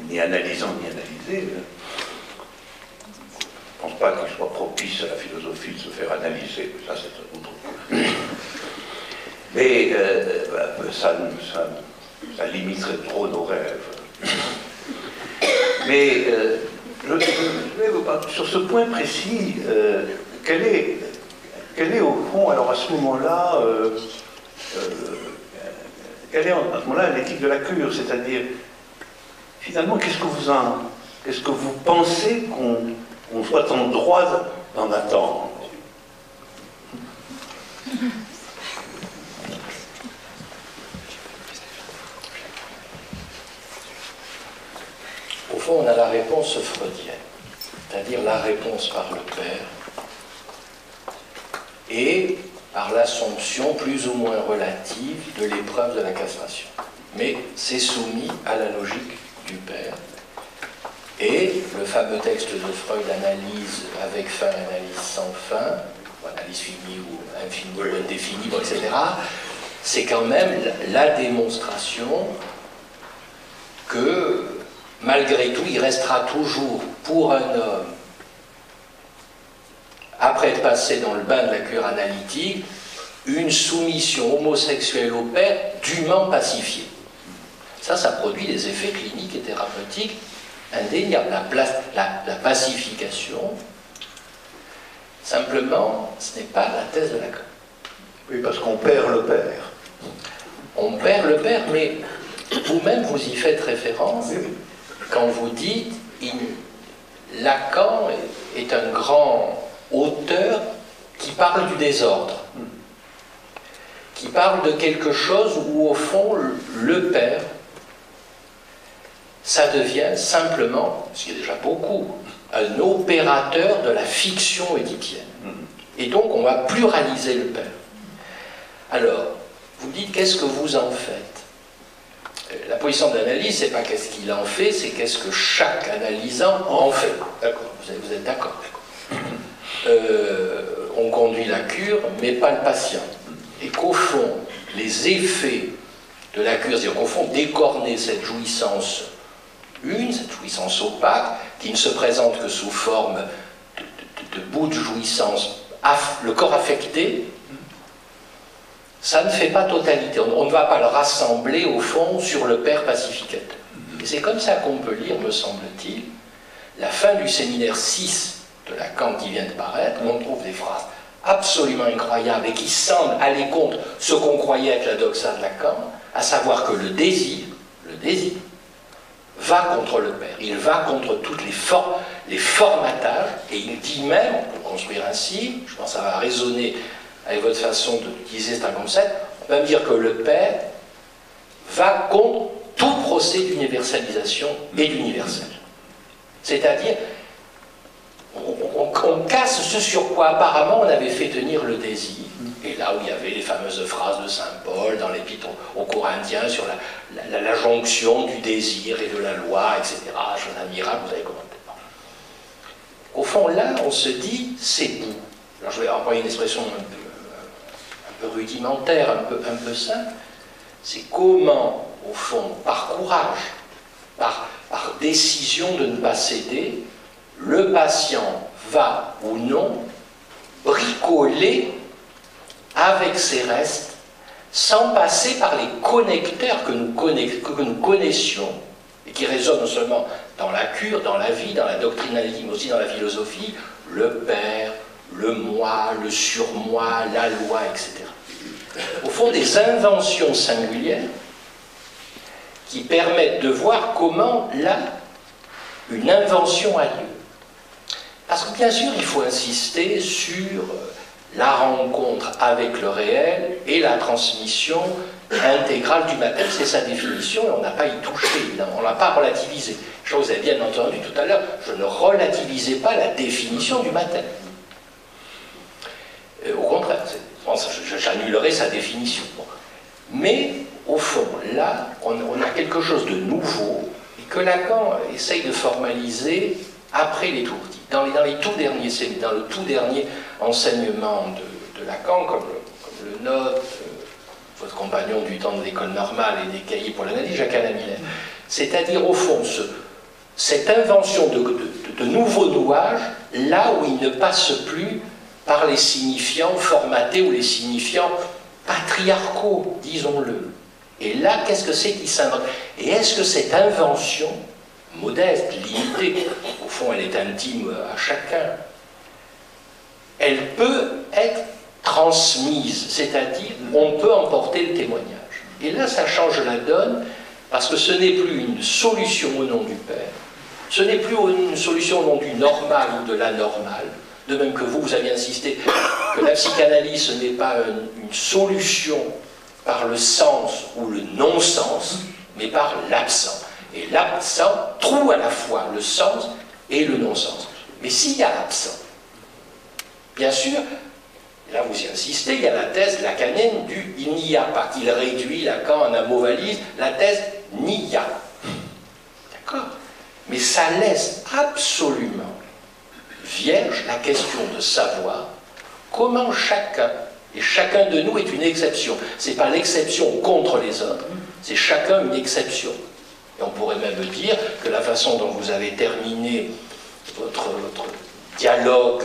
ni analysant, ni analysé. Je ne pense pas qu'il soit propice à la philosophie de se faire analyser, ça c'est un autre point. Mais ça limiterait trop nos rêves. Mais je vais vous parler sur ce point précis, quel est au fond, alors à ce moment-là, quelle est à ce moment-là l'éthique de la cure, c'est-à-dire, finalement, qu'est-ce que vous pensez qu'on soit en droit d'en attendre? Au fond, on a la réponse freudienne, c'est-à-dire la réponse par le Père, et par l'assomption plus ou moins relative de l'épreuve de la castration. Mais c'est soumis à la logique du Père. Et le fameux texte de Freud, analyse avec fin, analyse sans fin, ou analyse finie ou infinie ou indéfinie, etc., c'est quand même la démonstration que, malgré tout, il restera toujours pour un homme, après être passé dans le bain de la cure analytique, une soumission homosexuelle au père dûment pacifiée. Ça produit des effets cliniques et thérapeutiques indéniables. La pacification, simplement, ce n'est pas la thèse de Lacan. Oui, parce qu'on perd le père. On perd le père, mais vous-même vous y faites référence quand vous dites Lacan est un grand auteur qui parle du désordre, qui parle de quelque chose où au fond le père, ça devient simplement, ce qui est déjà beaucoup, un opérateur de la fiction édicienne. Et donc on va pluraliser le père. Alors, vous dites qu'est-ce que vous en faites? La position d'analyse, c'est pas qu'est-ce qu'il en fait, c'est qu'est-ce que chaque analysant en fait. D'accord, vous êtes d'accord. On conduit la cure, mais pas le patient. Et qu'au fond, les effets de la cure, c'est-à-dire qu'au fond, décorner cette jouissance cette jouissance opaque, qui ne se présente que sous forme de bout de jouissance, le corps affecté, ça ne fait pas totalité. On ne va pas le rassembler, au fond, sur le père pacificateur. Et c'est comme ça qu'on peut lire, me semble-t-il, la fin du séminaire 6 de Lacan qui vient de paraître, où on trouve des phrases absolument incroyables et qui semblent aller contre ce qu'on croyait être la doxa de Lacan, à savoir que le désir, va contre le père. Il va contre toutes les formatages, et il dit même, on peut le construire ainsi, je pense que ça va résonner avec votre façon d'utiliser ce concept, on va me dire que le père va contre tout procès d'universalisation et d'universel. C'est-à-dire, on casse ce sur quoi apparemment on avait fait tenir le désir. Et là où il y avait les fameuses phrases de Saint Paul dans l'épître aux Corinthiens sur la jonction du désir et de la loi, etc. Chose admirable, vous avez commenté. Au fond, là, on se dit, c'est bout. Alors, je vais employer une expression un peu rudimentaire, un peu simple. C'est comment, au fond, par courage, par décision de ne pas céder, le patient va ou non bricoler avec ses restes, sans passer par les connecteurs que nous connaissions, et qui résonnent non seulement dans la cure, dans la vie, dans la doctrinalité, mais aussi dans la philosophie, le père, le moi, le surmoi, la loi, etc. Au fond, des inventions singulières qui permettent de voir comment, là, une invention a lieu. Parce que bien sûr, il faut insister sur la rencontre avec le réel et la transmission intégrale du matin, c'est sa définition, et on n'a pas y touché, évidemment, on ne l'a pas relativisé. Je vous ai bien entendu tout à l'heure, je ne relativisais pas la définition du matin. Au contraire, j'annulerai sa définition. Mais, au fond, là, on a quelque chose de nouveau, et que Lacan essaye de formaliser après les tourtis. Dans le tout dernier enseignement de Lacan, comme le note votre compagnon du temps de l'école normale et des cahiers pour l'analyse, Jacques Alain Miller. C'est-à-dire, au fond, cette invention de nouveaux nouages, là où il ne passe plus par les signifiants formatés ou les signifiants patriarcaux, disons-le. Et là, qu'est-ce que c'est qui s'invente? Et est-ce que cette invention, modeste, limitée, au fond elle est intime à chacun, elle peut être transmise, c'est-à-dire on peut emporter le témoignage. Et là ça change la donne, parce que ce n'est plus une solution au nom du Père, ce n'est plus une solution au nom du normal ou de l'anormal, de même que vous avez insisté que la psychanalyse ce n'est pas une solution par le sens ou le non-sens, mais par l'absent. Et l'absent trouve à la fois le sens et le non-sens. Mais s'il y a l'absent, bien sûr, là vous y insistez, il y a la thèse lacanienne du « il n'y a pas », qu'il réduit Lacan en un mot valise, la thèse « n'y a ». D'accord? Mais ça laisse absolument vierge la question de savoir comment chacun, et chacun de nous est une exception. Ce n'est pas l'exception contre les autres, c'est chacun une exception. Et on pourrait même dire que la façon dont vous avez terminé votre dialogue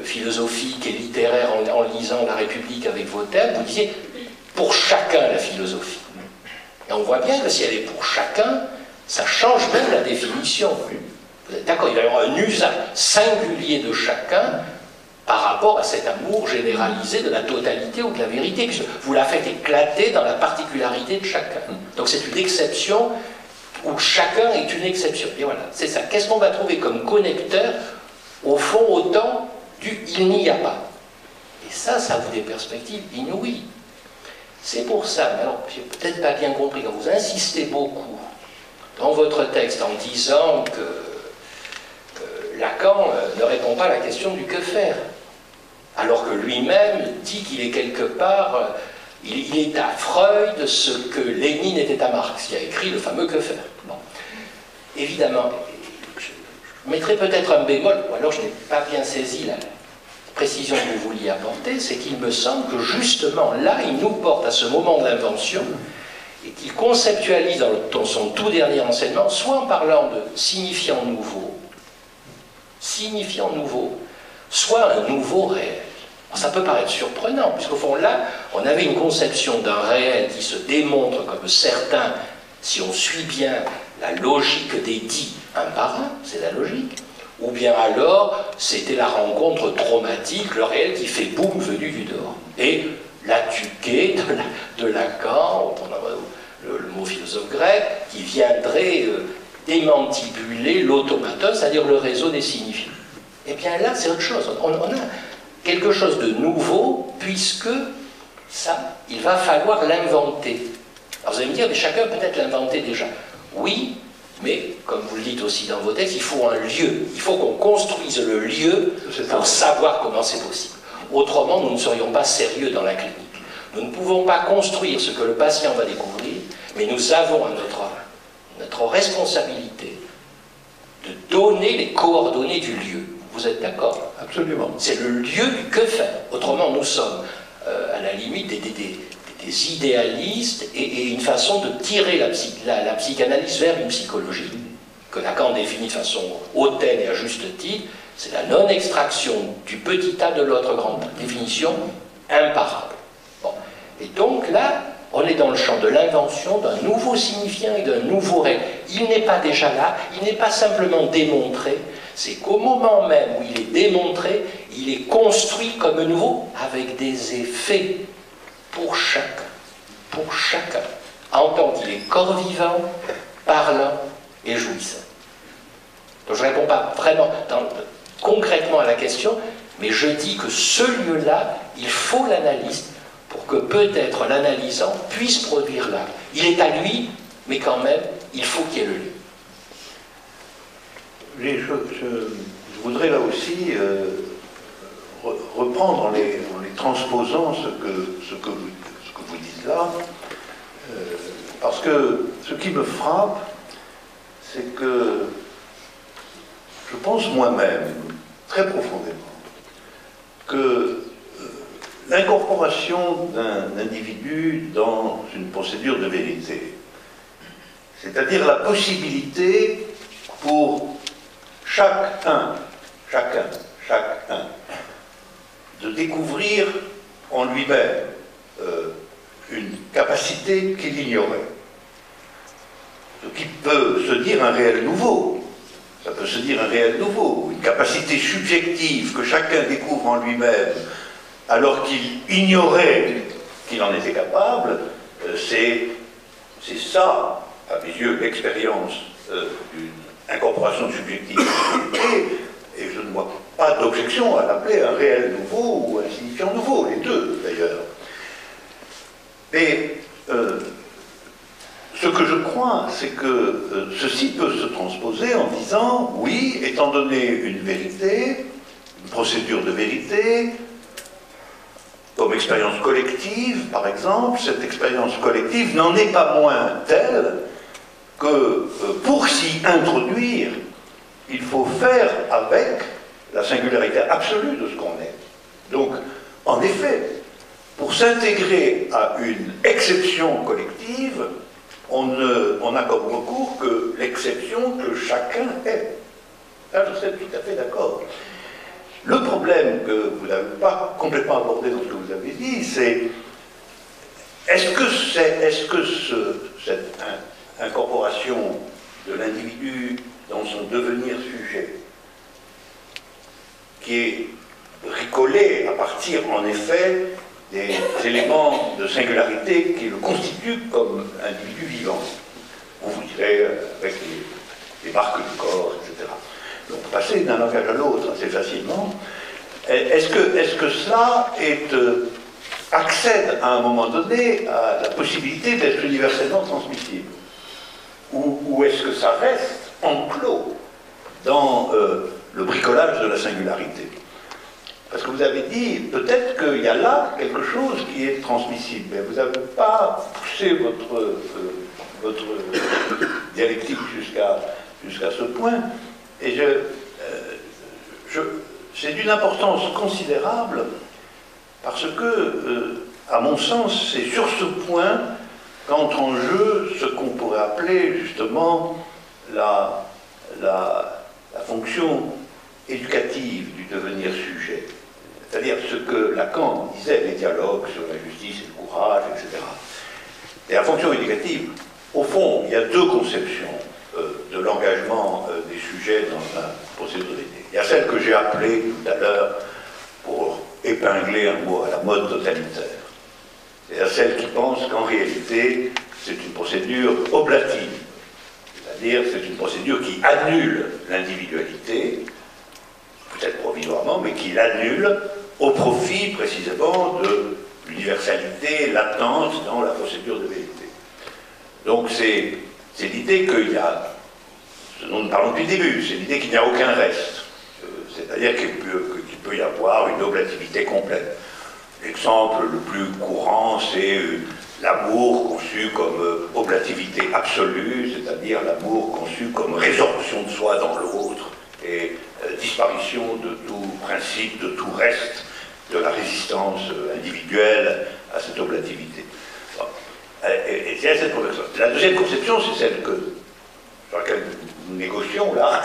philosophique et littéraire en lisant La République avec vos thèmes, vous disiez pour chacun la philosophie. Et on voit bien que si elle est pour chacun, ça change même la définition. Vous êtes d'accord, il va y avoir un usage singulier de chacun par rapport à cet amour généralisé de la totalité ou de la vérité, puisque vous la faites éclater dans la particularité de chacun. Donc c'est une exception où chacun est une exception. Et voilà, c'est ça. Qu'est-ce qu'on va trouver comme connecteur, au fond, autant du « il n'y a pas ». Et ça a des perspectives inouïes. C'est pour ça, mais alors, j'ai peut-être pas bien compris, quand vous insistez beaucoup dans votre texte en disant que Lacan ne répond pas à la question du que faire, alors que lui-même dit qu'il est quelque part, il est à Freud ce que Lénine était à Marx, qui a écrit le fameux que faire. Bon. Évidemment, je mettrai peut-être un bémol, ou alors je n'ai pas bien saisi la précision que vous vouliez apporter, c'est qu'il me semble que justement là, il nous porte à ce moment de l'invention et qu'il conceptualise dans son tout dernier enseignement, soit en parlant de signifiant nouveau, soit un nouveau réel. Alors, ça peut paraître surprenant, puisqu'au fond là, on avait une conception d'un réel qui se démontre comme certain, si on suit bien la logique des dits un par un, c'est la logique, ou bien alors c'était la rencontre traumatique, le réel qui fait boum venu du dehors. Et la tuquée de Lacan, le mot philosophe grec, qui viendrait démantibuler l'automaton, c'est-à-dire le réseau des signifiants. Eh bien là, c'est autre chose. On a quelque chose de nouveau, puisque ça, il va falloir l'inventer. Alors vous allez me dire, mais chacun peut-être l'inventer déjà. Oui, mais comme vous le dites aussi dans vos textes, il faut un lieu. Il faut qu'on construise le lieu pour savoir comment c'est possible. Autrement, nous ne serions pas sérieux dans la clinique. Nous ne pouvons pas construire ce que le patient va découvrir, mais nous avons notre responsabilité de donner les coordonnées du lieu. Vous êtes d'accord? Absolument. C'est le lieu du que faire. Autrement, nous sommes à la limite des idéalistes et une façon de tirer la psychanalyse vers une psychologie, que Lacan définit de façon hautaine et à juste titre, c'est la non-extraction du petit A de l'autre grand A. Définition imparable. Bon. Et donc là, on est dans le champ de l'invention d'un nouveau signifiant et d'un nouveau réel. Il n'est pas déjà là, il n'est pas simplement démontré, c'est qu'au moment même où il est démontré, il est construit comme nouveau avec des effets pour chacun, en tant qu'il est corps vivant, parlant et jouissant. Donc je ne réponds pas vraiment concrètement à la question, mais je dis que ce lieu-là, il faut l'analyste pour que peut-être l'analysant puisse produire là. Il est à lui, mais quand même, il faut qu'il y ait le lieu. Je voudrais là aussi reprendre en les transposant ce que vous dites là, parce que ce qui me frappe, c'est que je pense moi-même, très profondément, que l'incorporation d'un individu dans une procédure de vérité, c'est-à-dire la possibilité pour chacun, de découvrir en lui-même une capacité qu'il ignorait. Ce qui peut se dire un réel nouveau. Ça peut se dire un réel nouveau, une capacité subjective que chacun découvre en lui-même alors qu'il ignorait qu'il en était capable, c'est ça, à mes yeux, l'expérience d'une incorporation subjective. Et je ne vois pas d'objection à l'appeler un réel nouveau ou un signifiant nouveau, les deux d'ailleurs. Mais ce que je crois, c'est que ceci peut se transposer en disant, oui, étant donné une vérité, une procédure de vérité, comme expérience collective, par exemple, cette expérience collective n'en est pas moins telle que pour s'y introduire, il faut faire avec la singularité absolue de ce qu'on est. Donc, en effet, pour s'intégrer à une exception collective, on n'a comme recours que l'exception que chacun est. Là, je serais tout à fait d'accord. Le problème que vous n'avez pas complètement abordé dans ce que vous avez dit, c'est est-ce que cette incorporation de l'individu dans son devenir sujet, qui est bricolé à partir, en effet, des éléments de singularité qui le constituent comme individu vivant. On vous dirait avec les marques du corps, etc. Donc passer d'un langage à l'autre assez facilement. Est-ce que cela accède à un moment donné à la possibilité d'être universellement transmissible? Ou est-ce que ça reste enclos dans le bricolage de la singularité? Parce que vous avez dit, peut-être qu'il y a là quelque chose qui est transmissible, mais vous n'avez pas poussé votre dialectique jusqu'à ce point. Et c'est d'une importance considérable, parce que, à mon sens, c'est sur ce point qu'entre en jeu ce qu'on pourrait appeler justement la fonction éducative du devenir sujet. C'est-à-dire ce que Lacan disait, les dialogues sur la justice et le courage, etc. Et la fonction éducative, au fond, il y a deux conceptions de l'engagement des sujets dans un procédure d'idée. Il y a celle que j'ai appelée tout à l'heure, pour épingler un mot à la mode totalitaire. C'est celle qui pense qu'en réalité, c'est une procédure oblative. C'est-à-dire, c'est une procédure qui annule l'individualité, peut-être provisoirement, mais qui l'annule au profit précisément de l'universalité latente dans la procédure de vérité. Donc c'est l'idée qu'il y a, ce dont nous parlons depuis le début, c'est l'idée qu'il n'y a aucun reste. C'est-à-dire qu'il peut y avoir une oblativité complète. L'exemple le plus courant, c'est l'amour conçu comme oblativité absolue, c'est-à-dire l'amour conçu comme résorption de soi dans l'autre et disparition de tout principe, de tout reste de la résistance individuelle à cette oblativité. Bon. Et c'est cette conception. La deuxième conception, c'est celle sur laquelle nous négocions là,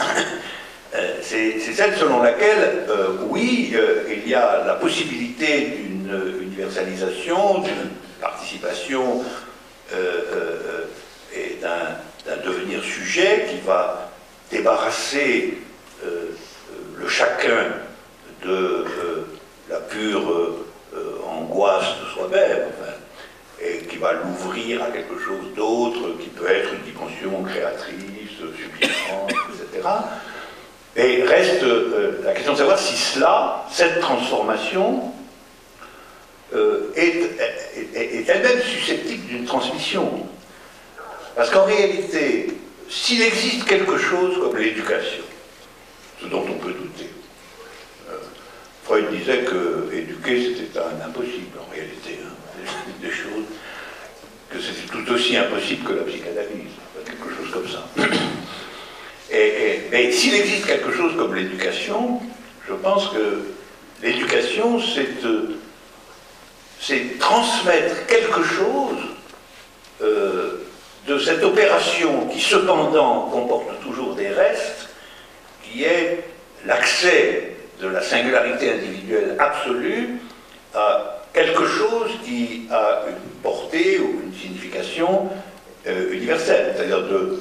c'est celle selon laquelle, oui, il y a la possibilité d'une universalisation, d'une participation et d'un devenir sujet qui va débarrasser le chacun de la pure angoisse de soi-même, enfin, et qui va l'ouvrir à quelque chose d'autre, qui peut être une dimension créatrice, sublimante, etc. Et reste la question de savoir si cette transformation, est elle-même susceptible d'une transmission. Parce qu'en réalité, s'il existe quelque chose comme l'éducation, ce dont on peut douter, Freud disait que éduquer c'était un impossible en réalité, hein, des choses, que c'était tout aussi impossible que la psychanalyse, quelque chose comme ça. Mais s'il existe quelque chose comme l'éducation, je pense que l'éducation, c'est transmettre quelque chose de cette opération qui cependant comporte toujours des restes, qui est l'accès de la singularité individuelle absolue à quelque chose qui a une portée ou une signification universelle, c'est-à-dire de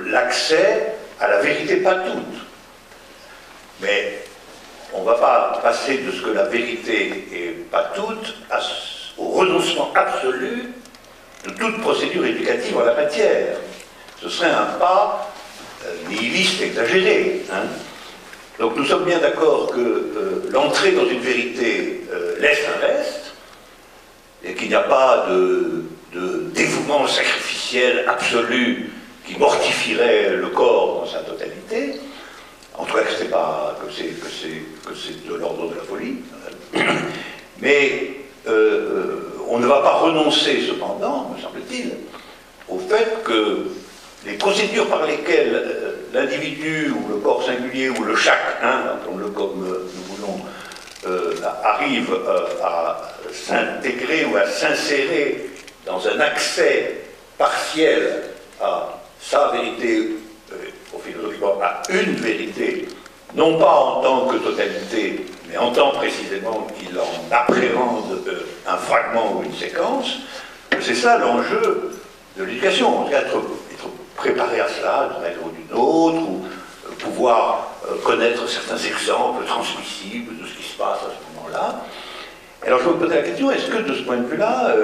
l'accès à la vérité pas toute. Mais on ne va pas passer de ce que la vérité est pas toute au renoncement absolu de toute procédure éducative en la matière. Ce serait un pas nihiliste exagéré. Hein. Donc nous sommes bien d'accord que l'entrée dans une vérité laisse un reste, et qu'il n'y a pas de dévouement sacrificiel absolu qui mortifierait le corps dans sa totalité. En tout cas, que c'est de l'ordre de la folie. Mais on ne va pas renoncer, cependant, me semble-t-il, au fait que les procédures par lesquelles l'individu ou le corps singulier ou le chacun, appelons-le comme nous voulons, arrive à s'intégrer ou à s'insérer dans un accès partiel à sa vérité, philosophiquement à une vérité non pas en tant que totalité, mais en tant précisément qu'il en appréhende un fragment ou une séquence, c'est ça l'enjeu de l'éducation, être préparé à cela d'une manière ou d'une autre, ou pouvoir connaître certains exemples transmissibles de ce qui se passe à ce moment-là. Alors je me posais la question, est-ce que de ce point de vue-là,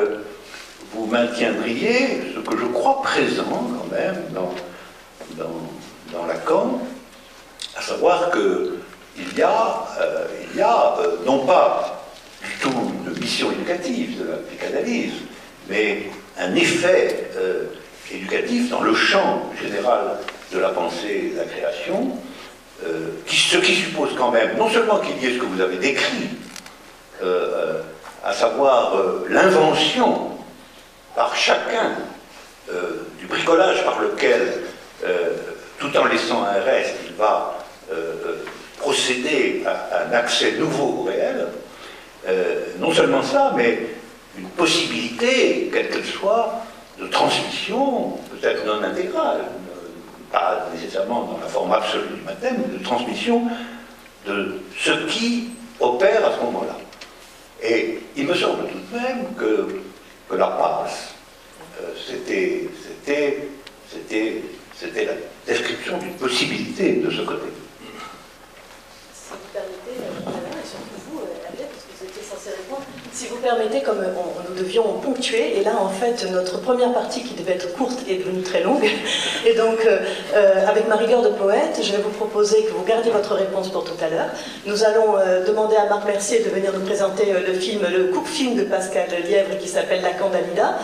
vous maintiendriez ce que je crois présent quand même dans Lacan, à savoir qu'il y a non pas du tout une mission éducative de la psychanalyse, mais un effet éducatif dans le champ général de la pensée et de la création, ce qui suppose quand même, non seulement qu'il y ait ce que vous avez décrit, à savoir l'invention par chacun du bricolage par lequel, tout en laissant un reste, il va procéder à un accès nouveau au réel, non seulement ça, mais une possibilité, quelle qu'elle soit, de transmission, peut-être non intégrale, pas nécessairement dans la forme absolue du baptême, mais de transmission de ce qui opère à ce moment-là. Et il me semble tout de même que la passe, c'était la description d'une possibilité de ce côté. Si vous permettez, Alain, et surtout vous, Hervé, parce que vous étiez censé répondre, si vous permettez, comme nous devions ponctuer, et là en fait notre première partie qui devait être courte est devenue très longue, et donc avec ma rigueur de poète, je vais vous proposer que vous gardiez votre réponse pour tout à l'heure. Nous allons demander à Marc Mercier de venir nous présenter le court-film de Pascal Lièvre qui s'appelle Lacan d'Alida.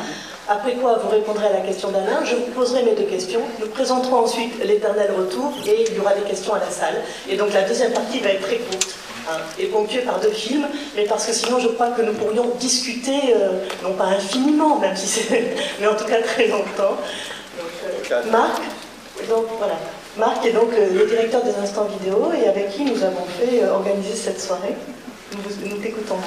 Après quoi, vous répondrez à la question d'Alain, je vous poserai mes deux questions, nous présenterons ensuite l'éternel retour et il y aura des questions à la salle. Et donc la deuxième partie va être très courte, hein, et ponctuée par deux films, mais parce que sinon je crois que nous pourrions discuter, non pas infiniment, même si c'est, mais en tout cas très longtemps. Donc, Marc, donc voilà. Marc est donc le directeur des instants vidéo et avec qui nous avons fait organiser cette soirée. Nous t'écoutons.